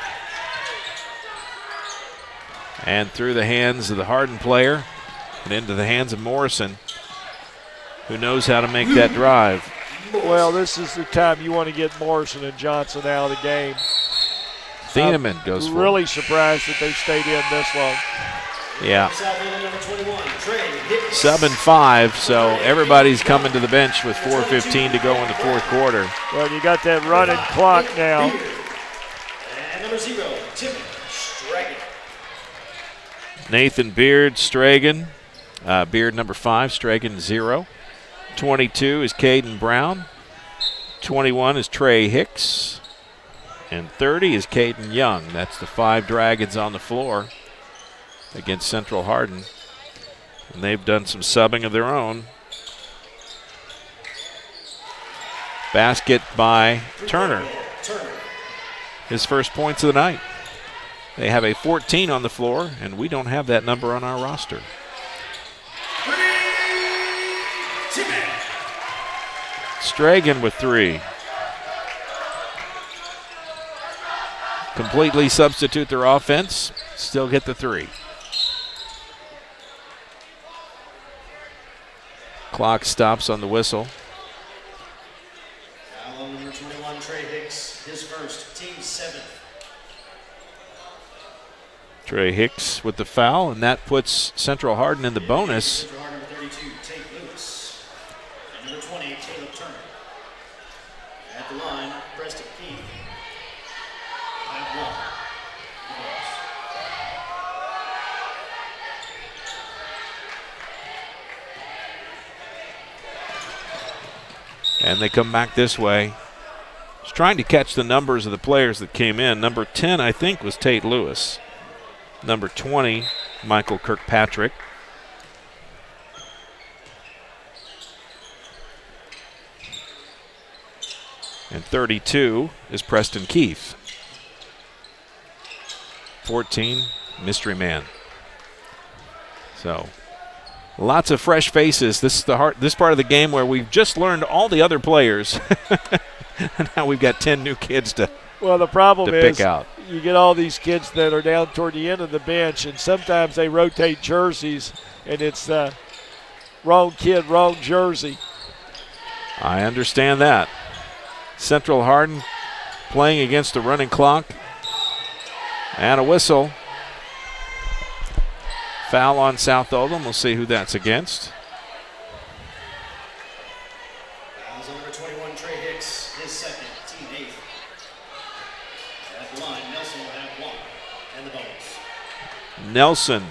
And through the hands of the Hardin player and into the hands of Morrison, who knows how to make that drive. Well, this is the time you want to get Morrison and Johnson out of the game. Thieneman goes for it. Really surprised that they stayed in this long. Yeah. Sub and 5, so everybody's coming to the bench with 4:15 to go in the fourth quarter. Well, you got that running clock now. And number 0, Timmy Stragan. Nathan Beard, Stragan. Beard number 5, Stragan 0. 22 is Caden Brown. 21 is Trey Hicks. And 30 is Caden Young. That's the 5 Dragons on the floor against Central Hardin. And they've done some subbing of their own. Basket by Turner. His first points of the night. They have a 14 on the floor, and we don't have that number on our roster. Stragan with 3. Completely substitute their offense, still get the 3. Clock stops on the whistle. Foul on number 21, Trey Hicks, his first, team 7th. Trey Hicks with the foul, and that puts Central Hardin in the bonus. Central Hardin number 32, Tate Lewis. And number 20, Caleb Turner. At the line, Preston Keith. 5-1. And they come back this way. Just trying to catch the numbers of the players that came in. Number 10, I think, was Tate Lewis. Number 20, Michael Kirkpatrick. And 32 is Preston Keith. 14, Mystery Man. So, lots of fresh faces. This is this part of the game where we've just learned all the other players. And now we've got 10 new kids to Well, the problem is pick out. You get all these kids that are down toward the end of the bench, and sometimes they rotate jerseys, and it's wrong kid, wrong jersey. I understand that. Central Hardin playing against the running clock. And a whistle. Foul on South Oldham. We'll see who that's against. Fouls on number 21, Trey Hicks, his second, team eighth. At the line, Nelson will have one, and the bonus. Nelson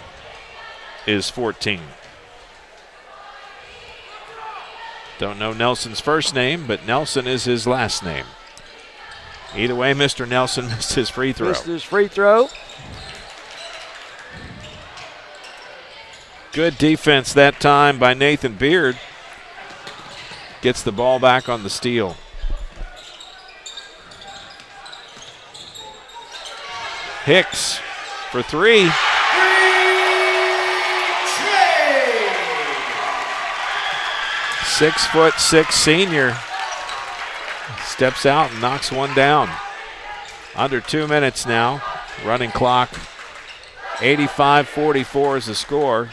is 14. Don't know Nelson's first name, but Nelson is his last name. Either way, Mr. Nelson missed his free throw. Missed his free throw. Good defense that time by Nathan Beard. Gets the ball back on the steal. Hicks for three. 6'6" senior steps out and knocks one down. Under 2 minutes now. Running clock. 85-44 is the score.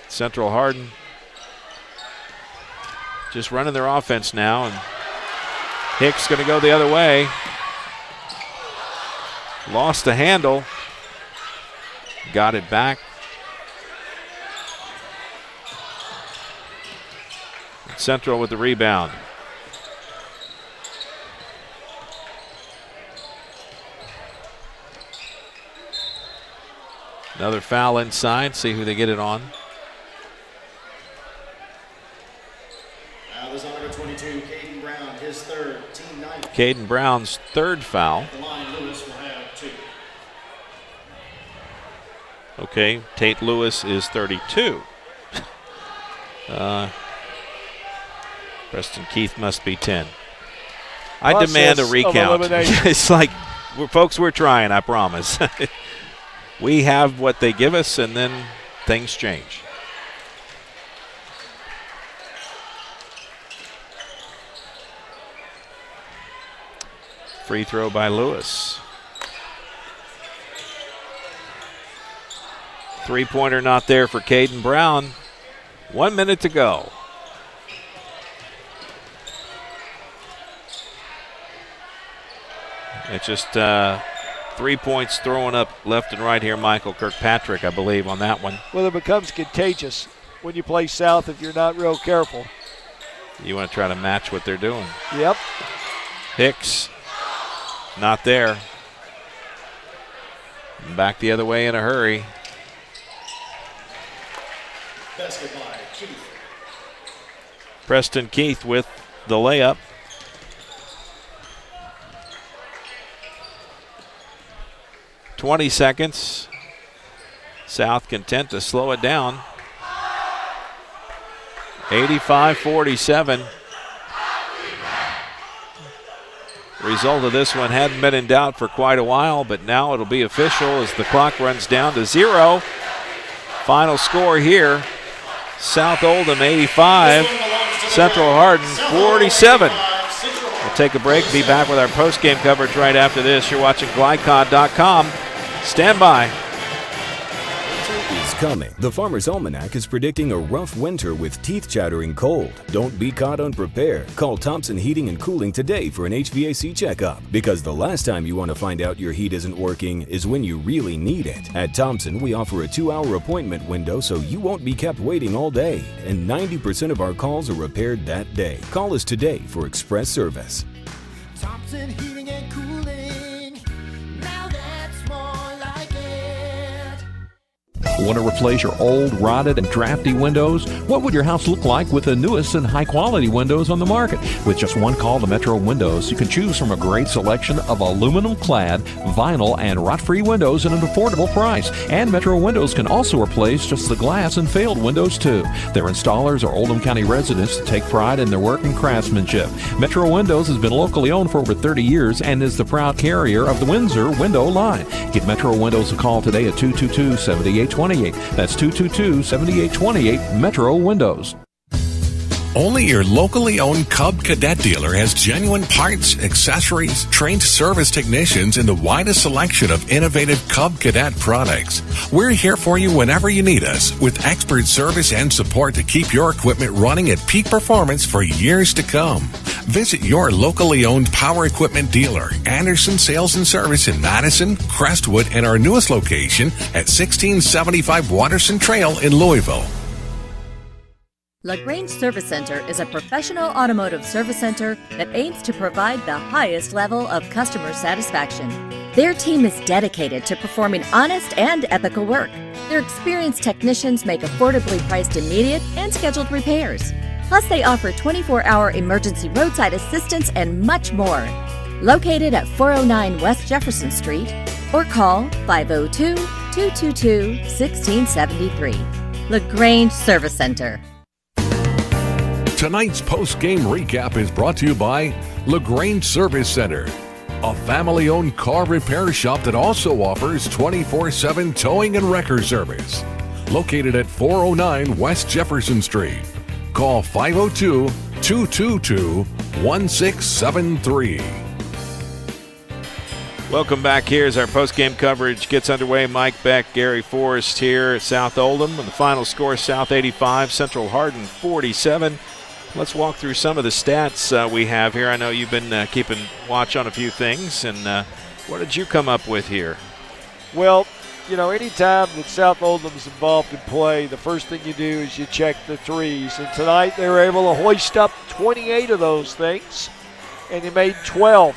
Central Hardin just running their offense now, and Hicks going to go the other way. Lost the handle. Got it back. Central with the rebound. Another foul inside. See who they get it on. Foul is on number 22, Caden Brown, his third, team ninth. Caden Brown's third foul. At the line, Lewis will have two. Okay, Tate Lewis is 32. Preston Keith must be 10. I demand a recount. It's like, folks, we're trying, I promise. We have what they give us, and then things change. Free throw by Lewis. Three-pointer not there for Caden Brown. 1 minute to go. It's just 3 points throwing up left and right here. Michael Kirkpatrick, I believe, on that one. Well, it becomes contagious when you play south if you're not real careful. You want to try to match what they're doing. Yep. Hicks, not there. Back the other way in a hurry. Basket by Keith. Preston Keith with the layup. .20 seconds. South content to slow it down. 85-47. Result of this one hadn't been in doubt for quite a while, but now it'll be official as the clock runs down to 0. Final score here, South Oldham 85, Central Hardin 47. We'll take a break, be back with our post-game coverage right after this. You're watching Glycod.com. Stand by. Is coming. The Farmer's Almanac is predicting a rough winter with teeth-chattering cold. Don't be caught unprepared. Call Thompson Heating and Cooling today for an HVAC checkup, because the last time you want to find out your heat isn't working is when you really need it. At Thompson, we offer a 2-hour appointment window so you won't be kept waiting all day, and 90% of our calls are repaired that day. Call us today for express service. Thompson Heating and Cooling. Now that's more like it. Want to replace your old, rotted, and drafty windows? What would your house look like with the newest and high-quality windows on the market? With just one call to Metro Windows, you can choose from a great selection of aluminum-clad, vinyl, and rot-free windows at an affordable price. And Metro Windows can also replace just the glass and failed windows, too. Their installers are Oldham County residents that take pride in their work and craftsmanship. Metro Windows has been locally owned for over 30 years and is the proud carrier of the Windsor window line. Give Metro Windows a call today at 222-7828. That's 222-7828 Metro Windows. Only your locally owned Cub Cadet dealer has genuine parts, accessories, trained service technicians, and the widest selection of innovative Cub Cadet products. We're here for you whenever you need us, with expert service and support to keep your equipment running at peak performance for years to come. Visit your locally owned power equipment dealer, Anderson Sales and Service in Madison, Crestwood, and our newest location at 1675 Watterson Trail in Louisville. LaGrange Service Center is a professional automotive service center that aims to provide the highest level of customer satisfaction. Their team is dedicated to performing honest and ethical work. Their experienced technicians make affordably priced immediate and scheduled repairs. Plus, they offer 24-hour emergency roadside assistance and much more. Located at 409 West Jefferson Street, or call 502-222-1673. LaGrange Service Center. Tonight's post-game recap is brought to you by LaGrange Service Center, a family-owned car repair shop that also offers 24/7 towing and wrecker service. Located at 409 West Jefferson Street. Call 502-222-1673. Welcome back here as our post-game coverage gets underway. Mike Beck, Gary Forrest here at South Oldham. And the final score, South 85, Central Hardin 47. Let's walk through some of the stats we have here. I know you've been keeping watch on a few things. And what did you come up with here? Well, you know, anytime that South Oldham's involved in play, the first thing you do is you check the threes. And tonight they were able to hoist up 28 of those things, and they made 12.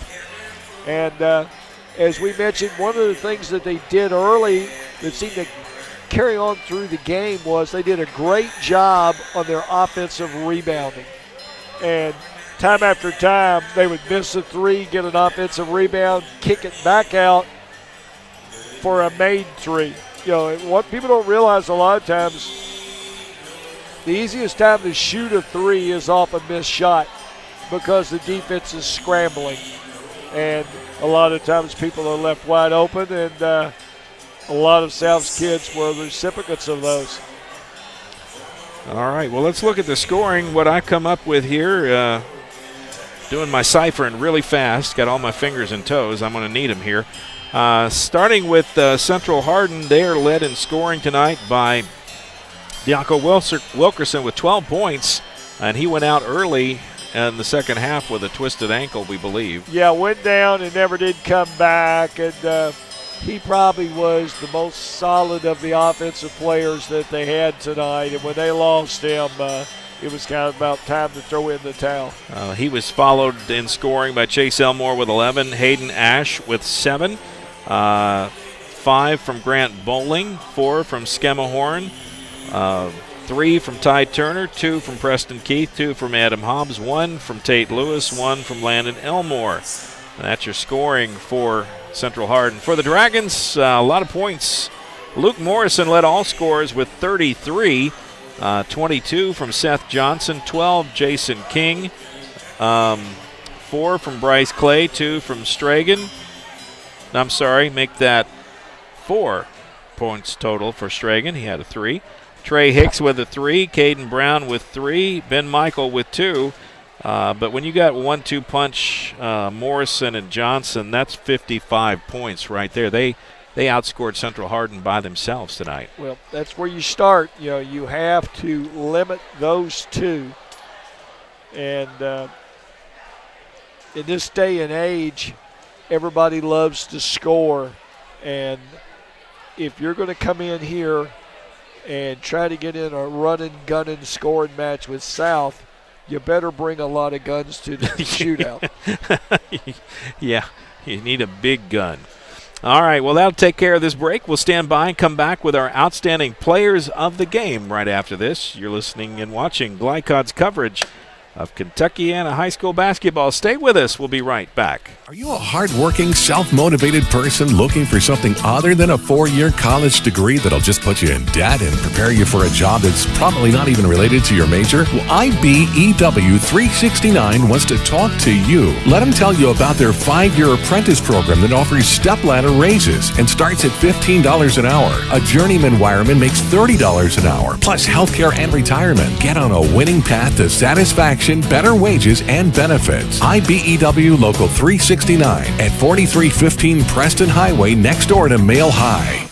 And as we mentioned, one of the things that they did early that seemed to carry on through the game was they did a great job on their offensive rebounding. And time after time, they would miss a three, get an offensive rebound, kick it back out for a made three. You know, what people don't realize a lot of times, the easiest time to shoot a three is off a missed shot because the defense is scrambling. And a lot of times people are left wide open, and a lot of South's kids were the recipients of those. All right, well, let's look at the scoring. What I come up with here, doing my ciphering really fast, got all my fingers and toes. I'm going to need them here. Starting with Central Hardin, they are led in scoring tonight by Diaco Wilkerson with 12 points, and he went out early in the second half with a twisted ankle, we believe. Yeah, went down and never did come back, and he probably was the most solid of the offensive players that they had tonight, and when they lost him, it was kind of about time to throw in the towel. He was followed in scoring by Chase Elmore with 11, Hayden Ash with 7, 5 from Grant Bowling, 4 from Skemahorn, 3 from Ty Turner, 2 from Preston Keith, 2 from Adam Hobbs, 1 from Tate Lewis, 1 from Landon Elmore. And that's your scoring for Central Hardin. For the Dragons, a lot of points. Luke Morrison led all scorers with 33, 22 from Seth Johnson, 12 Jason King, 4 from Bryce Clay, 2 from Stragan. I'm sorry, make that 4 points total for Stragan. He had a 3. Trey Hicks with a 3, Caden Brown with 3, Ben Michael with 2. But when you got 1-2 punch, Morrison and Johnson, that's 55 points right there. They outscored Central Hardin by themselves tonight. Well, that's where you start. You know, you have to limit those two. And in this day and age, everybody loves to score. And if you're going to come in here and try to get in a running, gunning, scoring match with South, you better bring a lot of guns to the shootout. Yeah, you need a big gun. All right, well, that'll take care of this break. We'll stand by and come back with our outstanding players of the game right after this. You're listening and watching Glycod's coverage of Kentuckiana high school basketball. Stay with us. We'll be right back. Are you a hardworking, self-motivated person looking for something other than a 4-year college degree that'll just put you in debt and prepare you for a job that's probably not even related to your major? Well, IBEW 369 wants to talk to you. Let them tell you about their 5-year apprentice program that offers step-ladder raises and starts at $15 an hour. A journeyman wireman makes $30 an hour, plus healthcare and retirement. Get on a winning path to satisfaction, better wages, and benefits. IBEW Local 369 at 4315 Preston Highway next door to Mail High.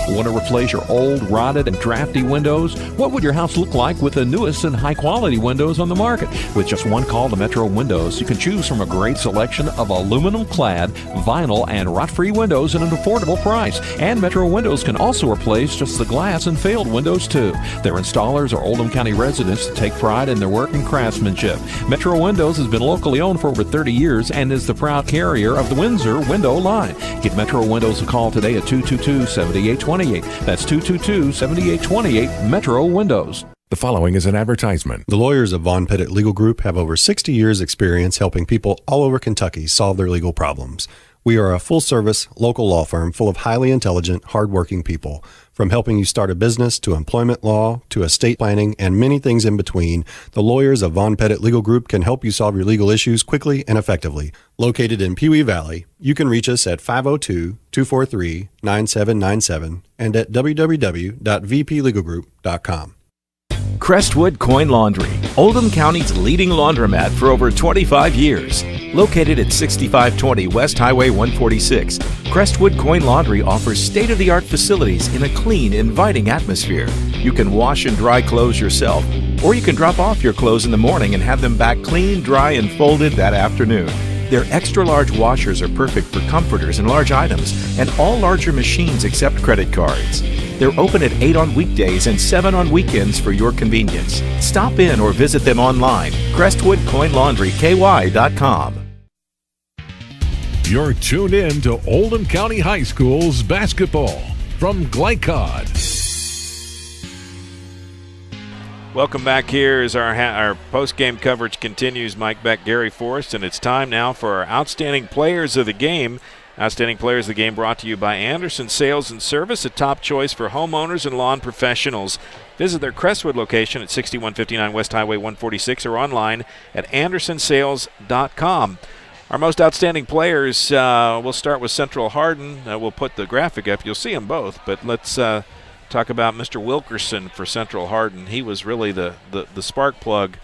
Want to replace your old, rotted, and drafty windows? What would your house look like with the newest and high-quality windows on the market? With just one call to Metro Windows, you can choose from a great selection of aluminum-clad, vinyl, and rot-free windows at an affordable price. And Metro Windows can also replace just the glass and failed windows, too. Their installers are Oldham County residents that take pride in their work and craftsmanship. Metro Windows has been locally owned for over 30 years and is the proud carrier of the Windsor window line. Give Metro Windows a call today at 222-7828. That's 222-7828 Metro Windows. The following is an advertisement. The lawyers of Von Pettit Legal Group have over 60 years' experience helping people all over Kentucky solve their legal problems. We are a full-service, local law firm full of highly intelligent, hardworking people. From helping you start a business to employment law to estate planning and many things in between, the lawyers of Von Pettit Legal Group can help you solve your legal issues quickly and effectively. Located in Pewee Valley, you can reach us at 502-243-9797 and at www.vplegalgroup.com. Crestwood Coin Laundry, Oldham County's leading laundromat for over 25 years. Located at 6520 West Highway 146, Crestwood Coin Laundry offers state-of-the-art facilities in a clean, inviting atmosphere. You can wash and dry clothes yourself, or you can drop off your clothes in the morning and have them back clean, dry, and folded that afternoon. Their extra-large washers are perfect for comforters and large items, and all larger machines accept credit cards. They're open at 8 on weekdays and 7 on weekends for your convenience. Stop in or visit them online, CrestwoodCoinLaundryKY.com. You're tuned in to Oldham County High School's basketball from Glycod. Welcome back here as our post-game coverage continues. Mike Beck, Gary Forrest, and it's time now for our Outstanding Players of the Game. Outstanding Players of the Game brought to you by Anderson Sales and Service, a top choice for homeowners and lawn professionals. Visit their Crestwood location at 6159 West Highway 146 or online at andersonsales.com. Our most outstanding players, we'll start with Central Hardin. We'll put the graphic up. You'll see them both, but let's talk about Mr. Wilkerson for Central Hardin. He was really the spark plug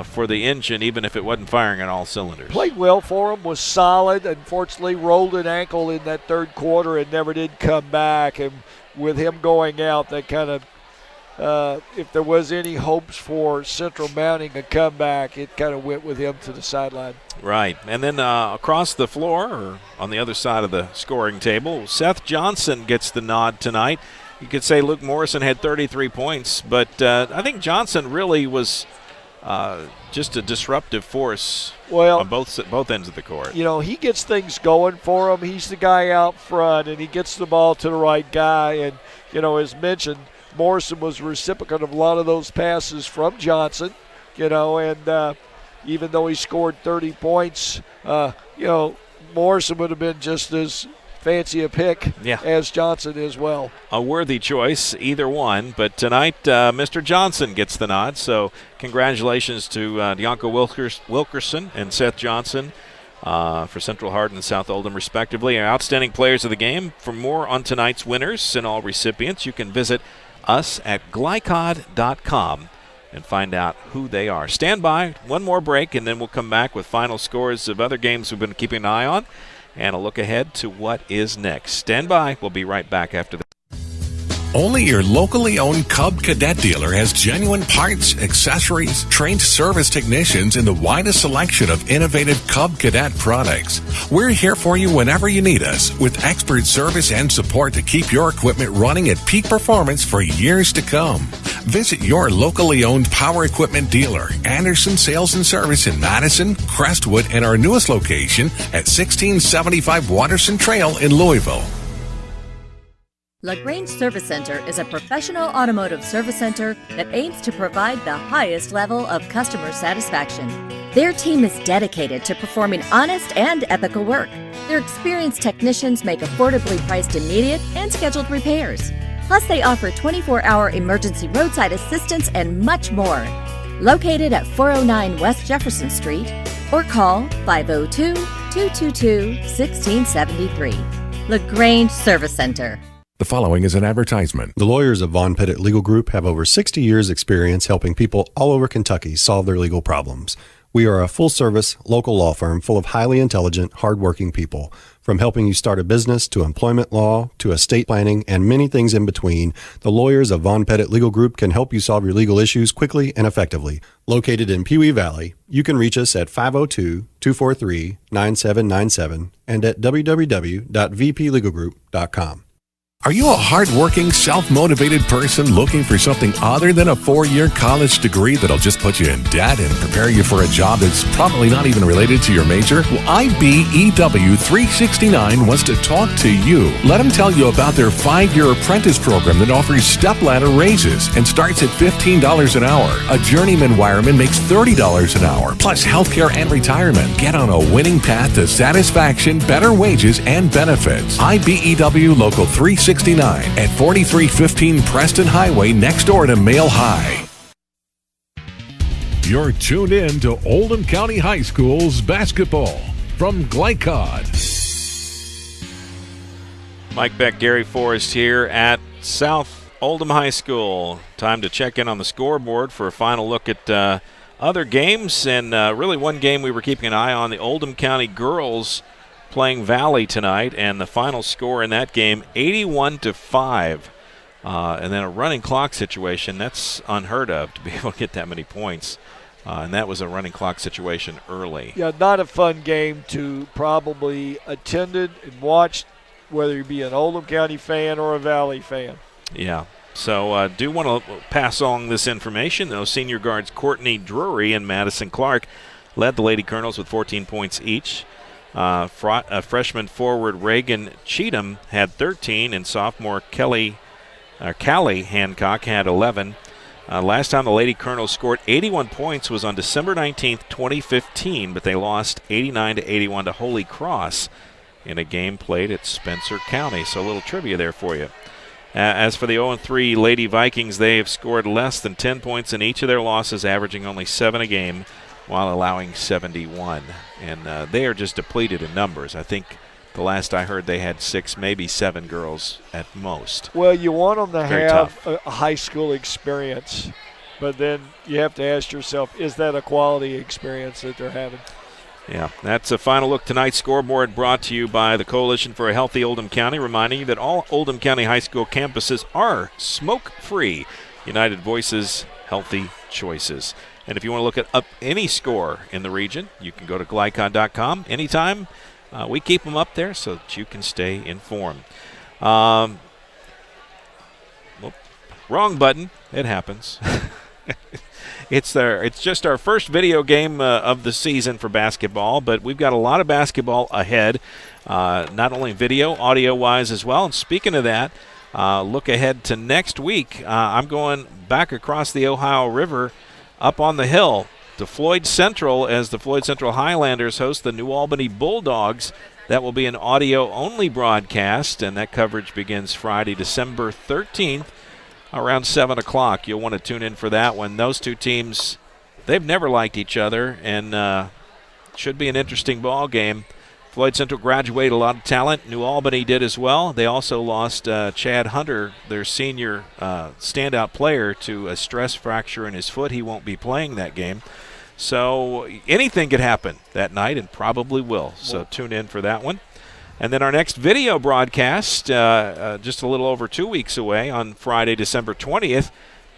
for the engine, even if it wasn't firing on all cylinders. Played well for him, was solid. Unfortunately, rolled an ankle in that third quarter and never did come back. And with him going out, that kind of, if there was any hopes for Central mounting a comeback, it kind of went with him to the sideline. Right. And then across the floor, or on the other side of the scoring table, Seth Johnson gets the nod tonight. You could say Luke Morrison had 33 points, but I think Johnson really was just a disruptive force on both ends of the court. You know, he gets things going for him. He's the guy out front, and he gets the ball to the right guy. And, you know, as mentioned, Morrison was a recipient of a lot of those passes from Johnson, you know, and even though he scored 30 points, you know, Morrison would have been just as fancy a pick as Johnson as well. A worthy choice, either one. But tonight, Mr. Johnson gets the nod. So congratulations to Deonko Wilkerson and Seth Johnson for Central Hardin and South Oldham, respectively. Our outstanding players of the game. For more on tonight's winners and all recipients, you can visit us at glycod.com and find out who they are. Stand by, one more break, and then we'll come back with final scores of other games we've been keeping an eye on and a look ahead to what is next. Stand by. We'll be right back after this. Only your locally owned Cub Cadet dealer has genuine parts, accessories, trained service technicians, and the widest selection of innovative Cub Cadet products. We're here for you whenever you need us, with expert service and support to keep your equipment running at peak performance for years to come. Visit your locally owned power equipment dealer, Anderson Sales and Service in Madison, Crestwood, and our newest location at 1675 Watterson Trail in Louisville. LaGrange Service Center is a professional automotive service center that aims to provide the highest level of customer satisfaction. Their team is dedicated to performing honest and ethical work. Their experienced technicians make affordably priced immediate and scheduled repairs. Plus, they offer 24-hour emergency roadside assistance and much more. Located at 409 West Jefferson Street, or call 502-222-1673. LaGrange Service Center. The following is an advertisement. The lawyers of Von Pettit Legal Group have over 60 years' experience helping people all over Kentucky solve their legal problems. We are a full-service, local law firm full of highly intelligent, hardworking people. From helping you start a business to employment law to estate planning and many things in between, the lawyers of Von Pettit Legal Group can help you solve your legal issues quickly and effectively. Located in Pewee Valley, you can reach us at 502-243-9797 and at www.vplegalgroup.com. Are you a hardworking, self-motivated person looking for something other than a 4-year college degree that'll just put you in debt and prepare you for a job that's probably not even related to your major? Well, IBEW 369 wants to talk to you. Let them tell you about their 5-year apprentice program that offers step-ladder raises and starts at $15 an hour. A journeyman wireman makes $30 an hour, plus healthcare and retirement. Get on a winning path to satisfaction, better wages, and benefits. IBEW Local 369 at 4315 Preston Highway next door to Mail High. You're tuned in to Oldham County High School's basketball from Glycod. Mike Beck, Gary Forrest here at South Oldham High School. Time to check in on the scoreboard for a final look at other games, and really one game we were keeping an eye on, the Oldham County girls playing Valley tonight, and the final score in that game, 81-5. And then a running clock situation, that's unheard of to be able to get that many points. And that was a running clock situation early. Yeah, not a fun game to probably attended and watched, whether you be an Oldham County fan or a Valley fan. Yeah. So do want to pass on this information, though. Senior guards Courtney Drury and Madison Clark led the Lady Colonels with 14 points each. Freshman forward Reagan Cheatham had 13, and sophomore Callie Hancock had 11. Last time the Lady Colonels scored 81 points was on December 19th, 2015, but they lost 89-81 to Holy Cross in a game played at Spencer County. So a little trivia there for you. As for the 0-3 Lady Vikings, they have scored less than 10 points in each of their losses, averaging only 7 a game, while allowing 71. And they are just depleted in numbers. I think the last I heard they had 6, maybe 7 girls at most. Well, you want them to Very have tough. a high school experience, but then you have to ask yourself, is that a quality experience that they're having? Yeah, that's a final look tonight's scoreboard brought to you by the Coalition for a Healthy Oldham County, reminding you that all Oldham County High School campuses are smoke-free. United Voices, healthy choices. And if you want to look at up any score in the region, you can go to glycod.com anytime. We keep them up there so that you can stay informed. Wrong button. It happens. It's just our first video game of the season for basketball, but we've got a lot of basketball ahead, not only video, audio-wise as well. And speaking of that, look ahead to next week. I'm going back across the Ohio River up on the hill to Floyd Central as the Floyd Central Highlanders host the New Albany Bulldogs. That will be an audio-only broadcast, and that coverage begins Friday, December 13th, around 7 o'clock. You'll want to tune in for that one. Those two teams, they've never liked each other, and should be an interesting ball game. Floyd Central graduated a lot of talent. New Albany did as well. They also lost Chad Hunter, their senior standout player, to a stress fracture in his foot. He won't be playing that game. So anything could happen that night, and probably will. So tune in for that one. And then our next video broadcast, just a little over 2 weeks away, on Friday, December 20th,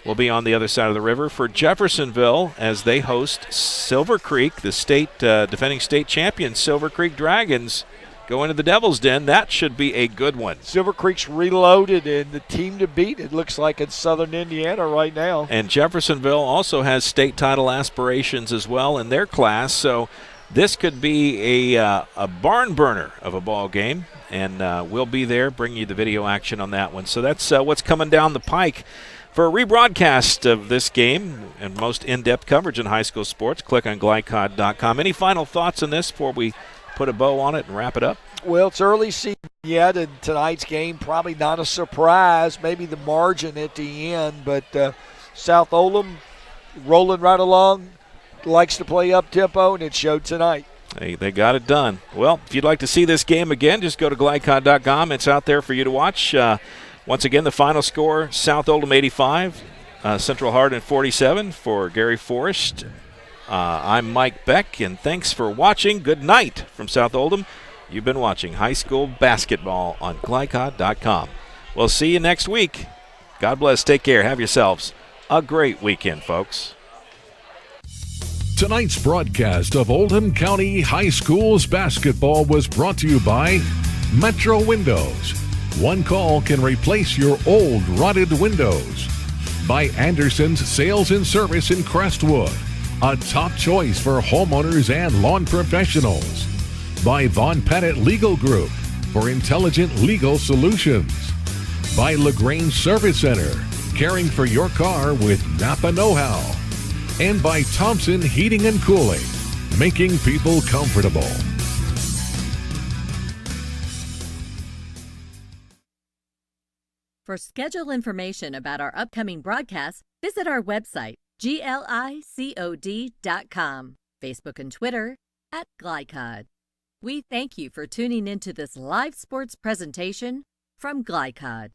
will be on the other side of the river for Jeffersonville as they host Silver Creek, the defending state champion Silver Creek Dragons, go into the Devil's Den. That should be a good one. Silver Creek's reloaded, and the team to beat, it looks like, in Southern Indiana right now. And Jeffersonville also has state title aspirations as well in their class, so this could be a barn burner of a ball game, and we'll be there, bring you the video action on that one. So that's what's coming down the pike. For a rebroadcast of this game and most in-depth coverage in high school sports, click on GlyCod.com. Any final thoughts on this before we put a bow on it and wrap it up? Well, it's early season yet, and tonight's game probably not a surprise. Maybe the margin at the end, but South Oldham rolling right along, likes to play up-tempo, and it showed tonight. They got it done. Well, if you'd like to see this game again, just go to GlyCod.com. It's out there for you to watch. Once again, the final score, South Oldham 85, Central Hardin 47. For Gary Forrest, I'm Mike Beck, and thanks for watching. Good night from South Oldham. You've been watching high school basketball on GlyCod.com. We'll see you next week. God bless. Take care. Have yourselves a great weekend, folks. Tonight's broadcast of Oldham County High Schools basketball was brought to you by Metro Windows. One call can replace your old rotted windows. By Anderson's Sales and Service in Crestwood, a top choice for homeowners and lawn professionals. By Von Pettit Legal Group for intelligent legal solutions. By LaGrange Service Center, caring for your car with Napa know-how. And by Thompson Heating and Cooling, making people comfortable. For schedule information about our upcoming broadcasts, visit our website, glicod.com, Facebook and Twitter @GlyCod. We thank you for tuning into this live sports presentation from GlyCod.